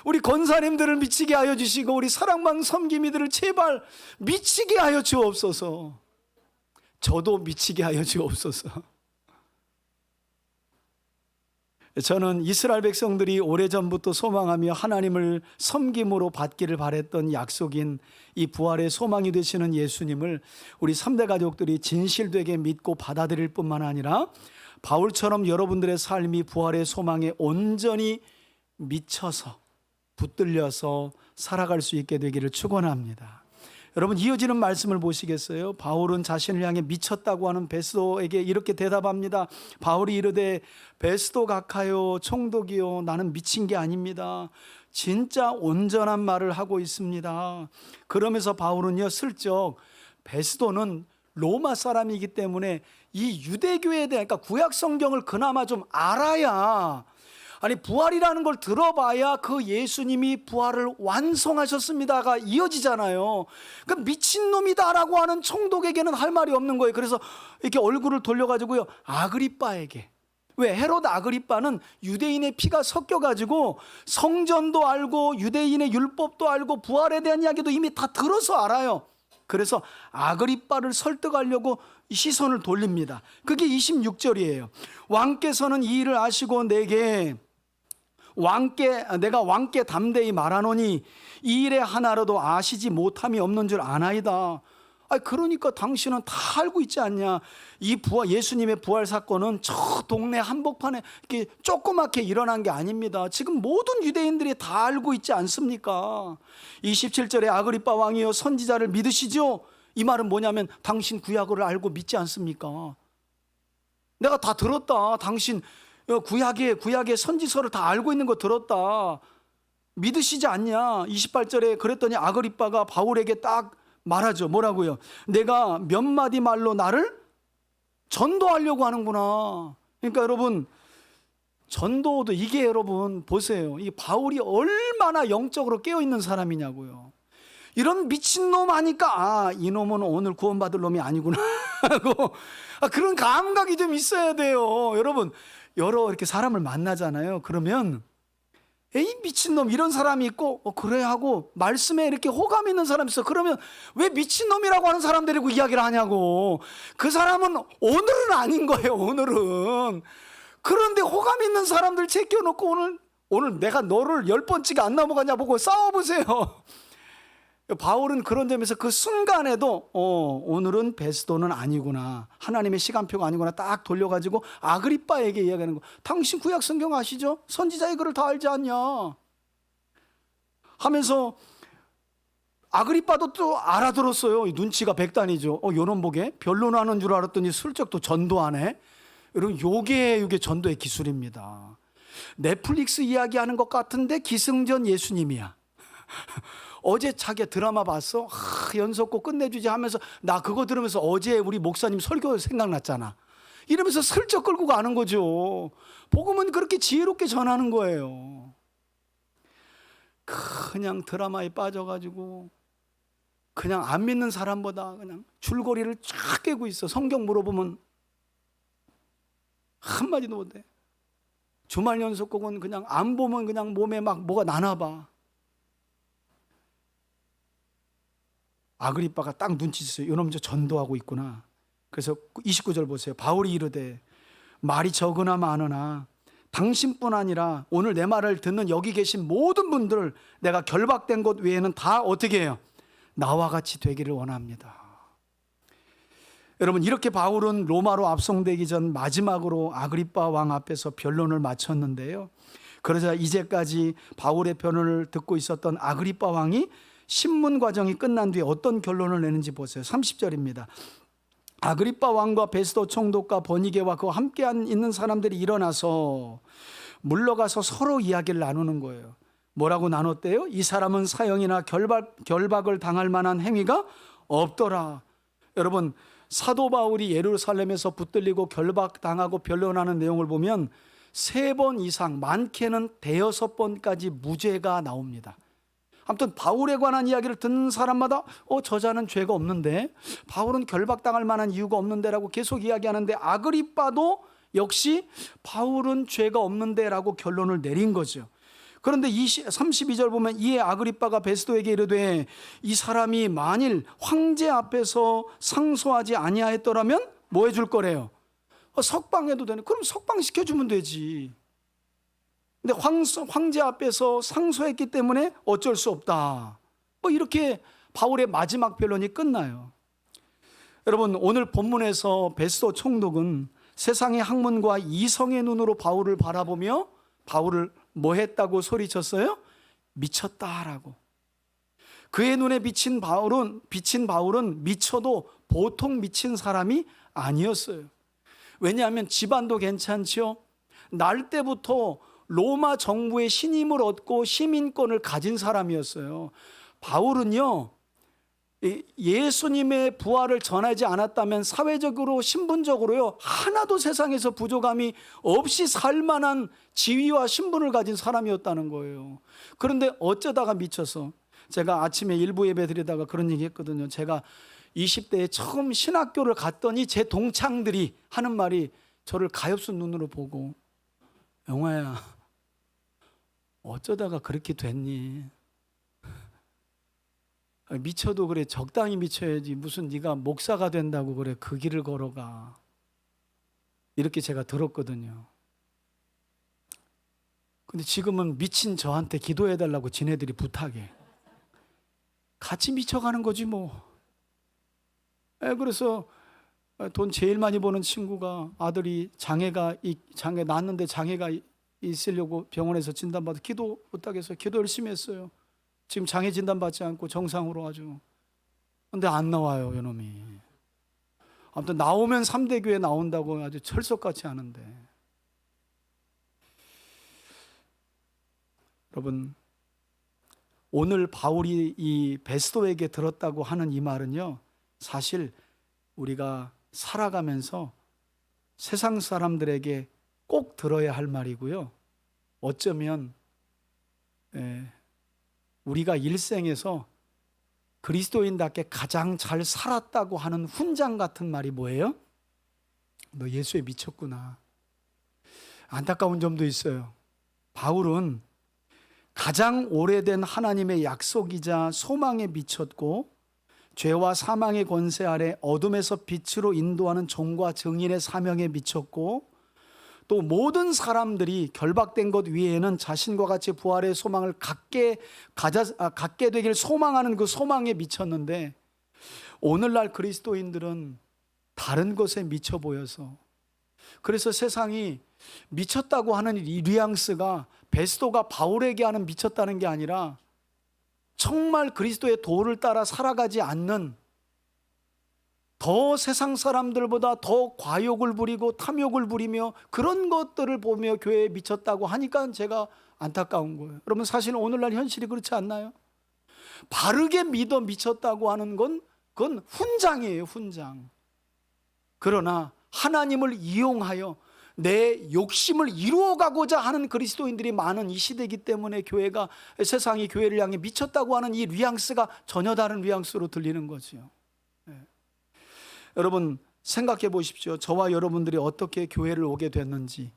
우리 권사님들을 미치게 하여 주시고 우리 사랑방 섬김이들을 제발 미치게 하여 주옵소서. 저도 미치게 하여 주옵소서. 저는 이스라엘 백성들이 오래전부터 소망하며 하나님을 섬김으로 받기를 바랬던 약속인 이 부활의 소망이 되시는 예수님을 우리 3대 가족들이 진실되게 믿고 받아들일 뿐만 아니라 바울처럼 여러분들의 삶이 부활의 소망에 온전히 미쳐서 붙들려서 살아갈 수 있게 되기를 축원합니다. 여러분, 이어지는 말씀을 보시겠어요? 바울은 자신을 향해 미쳤다고 하는 베스도에게 이렇게 대답합니다. 바울이 이르되 베스도 각하여 총독이요, 나는 미친 게 아닙니다. 진짜 온전한 말을 하고 있습니다. 그러면서 바울은요, 슬쩍 베스도는 로마 사람이기 때문에 이 유대교에 대한, 그러니까 구약 성경을 그나마 좀 알아야, 아니 부활이라는 걸 들어봐야 그 예수님이 부활을 완성하셨습니다가 이어지잖아요. 그 미친놈이다라고 하는 총독에게는 할 말이 없는 거예요. 그래서 이렇게 얼굴을 돌려가지고요, 아그리빠에게, 왜 헤롯 아그리빠는 유대인의 피가 섞여가지고 성전도 알고 유대인의 율법도 알고 부활에 대한 이야기도 이미 다 들어서 알아요. 그래서 아그리빠를 설득하려고 시선을 돌립니다. 그게 26절이에요. 왕께서는 이 일을 아시고 내가 왕께 담대히 말하노니 이 일에 하나라도 아시지 못함이 없는 줄 아나이다. 그러니까 당신은 다 알고 있지 않냐. 이 예수님의 부활 사건은 저 동네 한복판에 이렇게 조그맣게 일어난 게 아닙니다. 지금 모든 유대인들이 다 알고 있지 않습니까? 27절에 아그리빠 왕이여 선지자를 믿으시죠? 이 말은 뭐냐면 당신 구약을 알고 믿지 않습니까? 내가 다 들었다. 당신 구약의 선지서를 다 알고 있는 거 들었다. 믿으시지 않냐? 28절에 그랬더니 아그리빠가 바울에게 딱 말하죠. 뭐라고요? 내가 몇 마디 말로 나를 전도하려고 하는구나. 그러니까 여러분, 전도도 이게 여러분 보세요. 이 바울이 얼마나 영적으로 깨어있는 사람이냐고요. 이런 미친놈 하니까 이놈은 오늘 구원받을 놈이 아니구나 하고 그런 감각이 좀 있어야 돼요. 여러분 여러 이렇게 사람을 만나잖아요. 그러면 에이 미친놈 이런 사람이 있고 그래 하고 말씀에 이렇게 호감 있는 사람이 있어. 그러면 왜 미친놈이라고 하는 사람 데리고 이야기를 하냐고. 그 사람은 오늘은 아닌 거예요. 오늘은. 그런데 호감 있는 사람들 제껴놓고 오늘 내가 너를 10번째가 안 넘어가냐 보고 싸워보세요. 바울은 그런 점에서 그 순간에도 오늘은 베스도는 아니구나, 하나님의 시간표가 아니구나 딱 돌려가지고 아그리빠에게 이야기하는 거. 당신 구약 성경 아시죠? 선지자의 글을 다 알지 않냐 하면서 아그리빠도 또 알아들었어요. 눈치가 백단이죠. 요놈 보게 변론하는 줄 알았더니 슬쩍 또 전도하네. 여러분 요게 전도의 기술입니다. 넷플릭스 이야기하는 것 같은데 기승전 예수님이야. 어제 자기 드라마 봤어? 연속곡 끝내주지 하면서 나 그거 들으면서 어제 우리 목사님 설교 생각났잖아. 이러면서 슬쩍 끌고 가는 거죠. 복음은 그렇게 지혜롭게 전하는 거예요. 그냥 드라마에 빠져가지고 그냥 안 믿는 사람보다 그냥 줄거리를 쫙 깨고 있어. 성경 물어보면 한마디도 못해. 주말 연속곡은 그냥 안 보면 그냥 몸에 막 뭐가 나나봐. 아그리빠가 딱 눈치챘어요. 이놈 저 전도하고 있구나. 그래서 29절 보세요. 바울이 이르되 말이 적으나 많으나 당신뿐 아니라 오늘 내 말을 듣는 여기 계신 모든 분들 내가 결박된 것 외에는 다 어떻게 해요? 나와 같이 되기를 원합니다. 여러분 이렇게 바울은 로마로 압송되기 전 마지막으로 아그리빠 왕 앞에서 변론을 마쳤는데요. 그러자 이제까지 바울의 변론을 듣고 있었던 아그리빠 왕이 신문 과정이 끝난 뒤에 어떤 결론을 내는지 보세요. 30절입니다. 아그리빠 왕과 베스도 총독과 버니게와 그와 함께 있는 사람들이 일어나서 물러가서 서로 이야기를 나누는 거예요. 뭐라고 나눴대요? 이 사람은 사형이나 결박을 당할 만한 행위가 없더라. 여러분 사도 바울이 예루살렘에서 붙들리고 결박당하고 변론하는 내용을 보면 3번 이상, 많게는 5-6번까지 무죄가 나옵니다. 아무튼 바울에 관한 이야기를 듣는 사람마다 저자는 죄가 없는데, 바울은 결박당할 만한 이유가 없는데라고 계속 이야기하는데, 아그리빠도 역시 바울은 죄가 없는데라고 결론을 내린 거죠. 그런데 32절 보면 이에 아그리빠가 베스도에게 이르되 이 사람이 만일 황제 앞에서 상소하지 아니하였더라면 뭐 해줄 거래요? 석방해도 되네. 그럼 석방시켜주면 되지. 근데 황제 앞에서 상소했기 때문에 어쩔 수 없다. 이렇게 바울의 마지막 변론이 끝나요. 여러분 오늘 본문에서 베스도 총독은 세상의 학문과 이성의 눈으로 바울을 바라보며 바울을 뭐 했다고 소리쳤어요? 미쳤다라고. 그의 눈에 비친 바울은 미쳐도 보통 미친 사람이 아니었어요. 왜냐하면 집안도 괜찮죠. 날 때부터 로마 정부의 신임을 얻고 시민권을 가진 사람이었어요. 바울은요, 예수님의 부활을 전하지 않았다면 사회적으로 신분적으로요 하나도 세상에서 부족함이 없이 살만한 지위와 신분을 가진 사람이었다는 거예요. 그런데 어쩌다가 미쳐서, 제가 아침에 일부 예배 드리다가 그런 얘기 했거든요. 제가 20대에 처음 신학교를 갔더니 제 동창들이 하는 말이 저를 가엾은 눈으로 보고, 영화야 어쩌다가 그렇게 됐니? 미쳐도 그래 적당히 미쳐야지 무슨 네가 목사가 된다고 그래 그 길을 걸어가. 이렇게 제가 들었거든요. 근데 지금은 미친 저한테 기도해달라고 지네들이 부탁해. 같이 미쳐가는 거지 뭐. 그래서 돈 제일 많이 버는 친구가 아들이 장애 낳았는데 장애가 있으려고 병원에서 진단받아 기도 부탁해서 기도 열심히 했어요. 지금 장애 진단받지 않고 정상으로 아주. 근데 안 나와요, 이놈이. 아무튼 나오면 3대 교회 나온다고 아주 철석같이 하는데. 여러분, 오늘 바울이 이 베스도에게 들었다고 하는 이 말은요, 사실 우리가 살아가면서 세상 사람들에게 꼭 들어야 할 말이고요. 어쩌면 우리가 일생에서 그리스도인답게 가장 잘 살았다고 하는 훈장 같은 말이 뭐예요? 너 예수에 미쳤구나. 안타까운 점도 있어요. 바울은 가장 오래된 하나님의 약속이자 소망에 미쳤고 죄와 사망의 권세 아래 어둠에서 빛으로 인도하는 종과 증인의 사명에 미쳤고 또 모든 사람들이 결박된 것 위에는 자신과 같이 부활의 소망을 갖게 되길 소망하는 그 소망에 미쳤는데 오늘날 그리스도인들은 다른 것에 미쳐 보여서 그래서 세상이 미쳤다고 하는 이 뉘앙스가 베스도가 바울에게 하는 미쳤다는 게 아니라 정말 그리스도의 도를 따라 살아가지 않는 더 세상 사람들보다 더 과욕을 부리고 탐욕을 부리며 그런 것들을 보며 교회에 미쳤다고 하니까 제가 안타까운 거예요. 여러분 사실 오늘날 현실이 그렇지 않나요? 바르게 믿어 미쳤다고 하는 건 그건 훈장이에요, 훈장. 그러나 하나님을 이용하여 내 욕심을 이루어가고자 하는 그리스도인들이 많은 이 시대이기 때문에 세상이 교회를 향해 미쳤다고 하는 이 뉘앙스가 전혀 다른 뉘앙스로 들리는 거죠. 여러분 생각해 보십시오. 저와 여러분들이 어떻게 교회를 오게 됐는지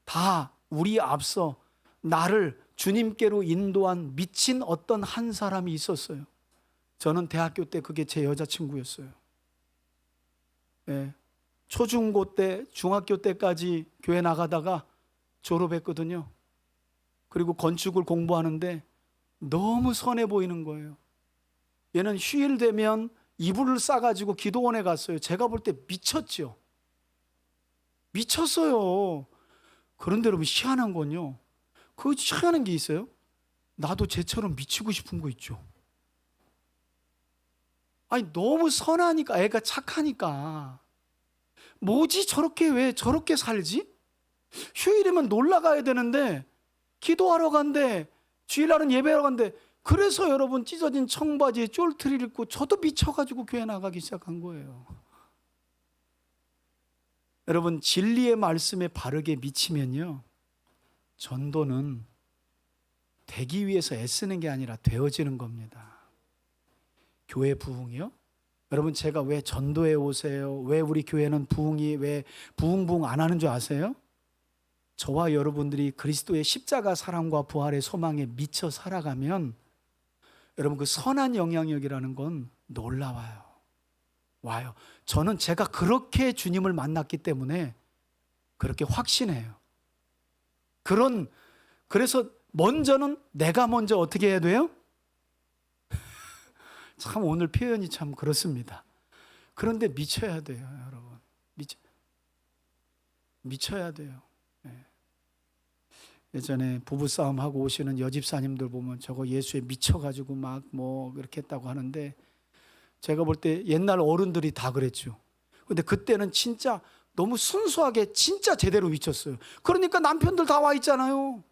다 우리 앞서 나를 주님께로 인도한 미친 어떤 한 사람이 있었어요. 저는 대학교 때 그게 제 여자친구였어요. 초중고 때 중학교 때까지 교회 나가다가 졸업했거든요. 그리고 건축을 공부하는데 너무 선해 보이는 거예요. 얘는 휴일 되면 이불을 싸가지고 기도원에 갔어요. 제가 볼 때 미쳤죠. 미쳤어요. 그런데 여러분 희한한 건요, 그 희한한 게 있어요. 나도 쟤처럼 미치고 싶은 거 있죠. 아니 너무 선하니까, 애가 착하니까 뭐지 저렇게 왜 저렇게 살지? 휴일이면 놀러 가야 되는데 기도하러 간대, 주일날은 예배하러 간대. 그래서 여러분 찢어진 청바지에 쫄트리를 입고 저도 미쳐가지고 교회 나가기 시작한 거예요. 여러분 진리의 말씀에 바르게 미치면요, 전도는 되기 위해서 애쓰는 게 아니라 되어지는 겁니다. 교회 부흥이요? 여러분 제가 왜 전도에 오세요? 왜 우리 교회는 왜 부흥 안 하는 줄 아세요? 저와 여러분들이 그리스도의 십자가 사랑과 부활의 소망에 미쳐 살아가면 여러분 그 선한 영향력이라는 건 놀라워요. 와요. 저는 제가 그렇게 주님을 만났기 때문에 그렇게 확신해요. 그래서 먼저는 내가 먼저 어떻게 해야 돼요? 참 오늘 표현이 참 그렇습니다. 그런데 미쳐야 돼요, 여러분. 미쳐야 돼요. 예전에 부부싸움 하고 오시는 여집사님들 보면 저거 예수에 미쳐가지고 막 뭐 이렇게 했다고 하는데, 제가 볼 때 옛날 어른들이 다 그랬죠. 근데 그때는 진짜 너무 순수하게 진짜 제대로 미쳤어요. 그러니까 남편들 다 와 있잖아요.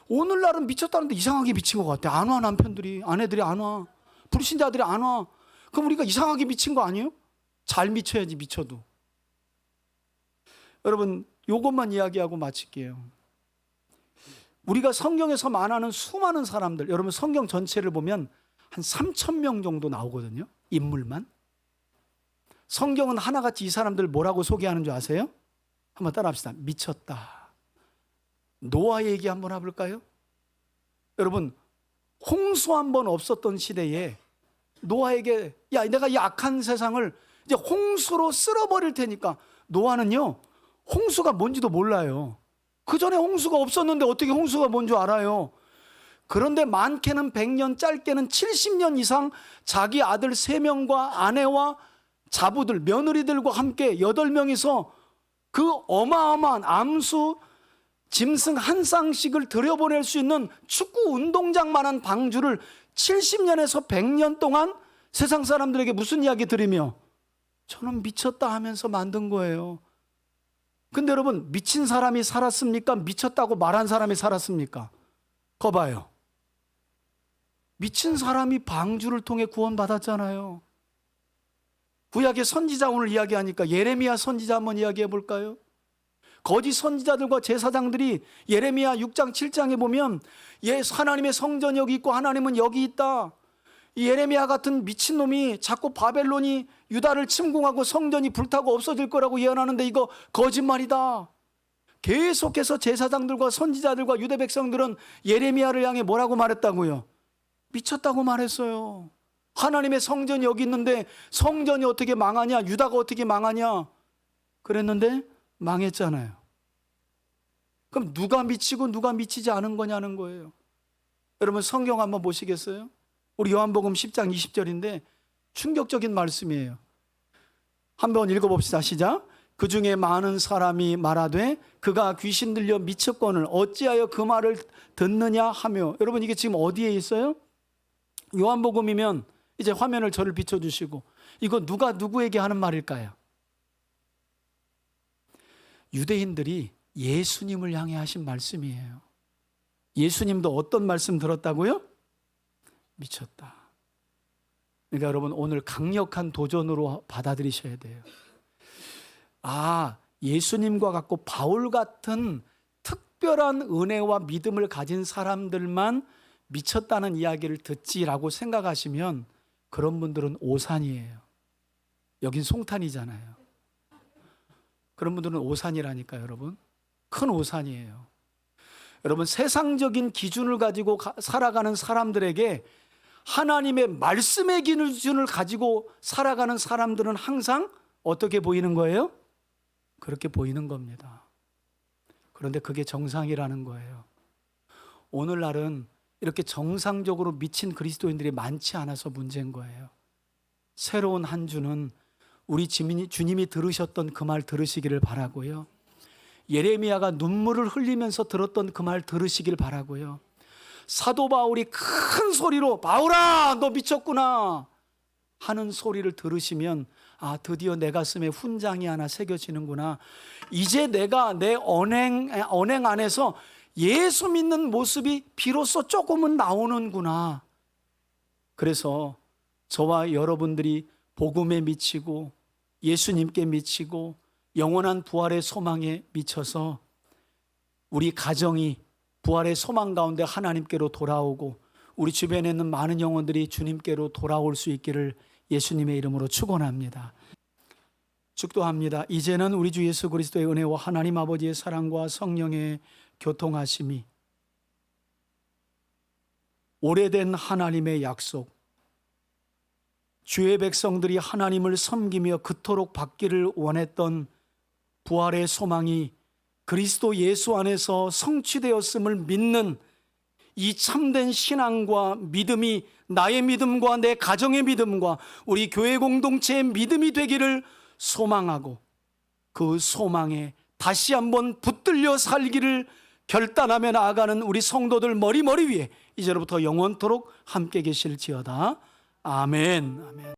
오늘날은 미쳤다는데 이상하게 미친 것 같아. 안 와, 남편들이, 아내들이 안 와, 불신자들이 안 와. 그럼 우리가 이상하게 미친 거 아니에요? 잘 미쳐야지, 미쳐도. 여러분 이것만 이야기하고 마칠게요. 우리가 성경에서 말하는 수많은 사람들, 여러분 성경 전체를 보면 한 3,000명 정도 나오거든요, 인물만. 성경은 하나같이 이 사람들 뭐라고 소개하는 줄 아세요? 한번 따라합시다. 미쳤다. 노아 얘기 한번 해볼까요? 여러분 홍수 한번 없었던 시대에 노아에게, 야 내가 이 악한 세상을 이제 홍수로 쓸어버릴 테니까, 노아는요 홍수가 뭔지도 몰라요. 그 전에 홍수가 없었는데 어떻게 홍수가 뭔 줄 알아요? 그런데 많게는 100년, 짧게는 70년 이상 자기 아들 3명과 아내와 자부들, 며느리들과 함께 8명이서 그 어마어마한 암수 짐승 한 쌍씩을 들여보낼 수 있는 축구 운동장만한 방주를 70년에서 100년 동안 세상 사람들에게 무슨 이야기 들으며 저는 미쳤다 하면서 만든 거예요. 근데 여러분 미친 사람이 살았습니까? 미쳤다고 말한 사람이 살았습니까? 거봐요. 미친 사람이 방주를 통해 구원받았잖아요. 구약의 선지자 오늘 이야기하니까 예레미야 선지자 한번 이야기해 볼까요? 거짓 선지자들과 제사장들이 예레미야 6장 7장에 보면 하나님의 성전이 여기 있고 하나님은 여기 있다. 이 예레미야 같은 미친놈이 자꾸 바벨론이 유다를 침공하고 성전이 불타고 없어질 거라고 예언하는데 이거 거짓말이다. 계속해서 제사장들과 선지자들과 유대 백성들은 예레미야를 향해 뭐라고 말했다고요? 미쳤다고 말했어요. 하나님의 성전이 여기 있는데 성전이 어떻게 망하냐? 유다가 어떻게 망하냐? 그랬는데 망했잖아요. 그럼 누가 미치고 누가 미치지 않은 거냐는 거예요. 여러분 성경 한번 보시겠어요? 우리 요한복음 10장 20절인데 충격적인 말씀이에요. 한번 읽어봅시다. 시작. 그 중에 많은 사람이 말하되 그가 귀신 들려 미쳤거늘 어찌하여 그 말을 듣느냐 하며. 여러분 이게 지금 어디에 있어요? 요한복음이면 이제 화면을 저를 비춰주시고 이거 누가 누구에게 하는 말일까요? 유대인들이 예수님을 향해 하신 말씀이에요. 예수님도 어떤 말씀 들었다고요? 미쳤다. 그러니까 여러분 오늘 강력한 도전으로 받아들이셔야 돼요. 예수님과 같고 바울 같은 특별한 은혜와 믿음을 가진 사람들만 미쳤다는 이야기를 듣지라고 생각하시면 그런 분들은 오산이에요. 여긴 송탄이잖아요. 그런 분들은 오산이라니까요, 여러분. 큰 오산이에요. 여러분 세상적인 기준을 가지고 살아가는 사람들에게 하나님의 말씀의 기준을 가지고 살아가는 사람들은 항상 어떻게 보이는 거예요? 그렇게 보이는 겁니다. 그런데 그게 정상이라는 거예요. 오늘날은 이렇게 정상적으로 미친 그리스도인들이 많지 않아서 문제인 거예요. 새로운 한 주는 우리 주님이 들으셨던 그 말 들으시기를 바라고요. 예레미야가 눈물을 흘리면서 들었던 그 말 들으시길 바라고요. 사도 바울이 큰 소리로 바울아 너 미쳤구나 하는 소리를 들으시면 드디어 내 가슴에 훈장이 하나 새겨지는구나. 이제 내가 내 언행 안에서 예수 믿는 모습이 비로소 조금은 나오는구나. 그래서 저와 여러분들이 복음에 미치고 예수님께 미치고 영원한 부활의 소망에 미쳐서 우리 가정이 부활의 소망 가운데 하나님께로 돌아오고 우리 주변에 있는 많은 영혼들이 주님께로 돌아올 수 있기를 예수님의 이름으로 축원합니다. 축도합니다. 이제는 우리 주 예수 그리스도의 은혜와 하나님 아버지의 사랑과 성령의 교통하심이 오래된 하나님의 약속, 주의 백성들이 하나님을 섬기며 그토록 받기를 원했던 부활의 소망이 그리스도 예수 안에서 성취되었음을 믿는 이 참된 신앙과 믿음이 나의 믿음과 내 가정의 믿음과 우리 교회 공동체의 믿음이 되기를 소망하고 그 소망에 다시 한번 붙들려 살기를 결단하며 나아가는 우리 성도들 머리 위에 이제로부터 영원토록 함께 계실지어다. 아멘.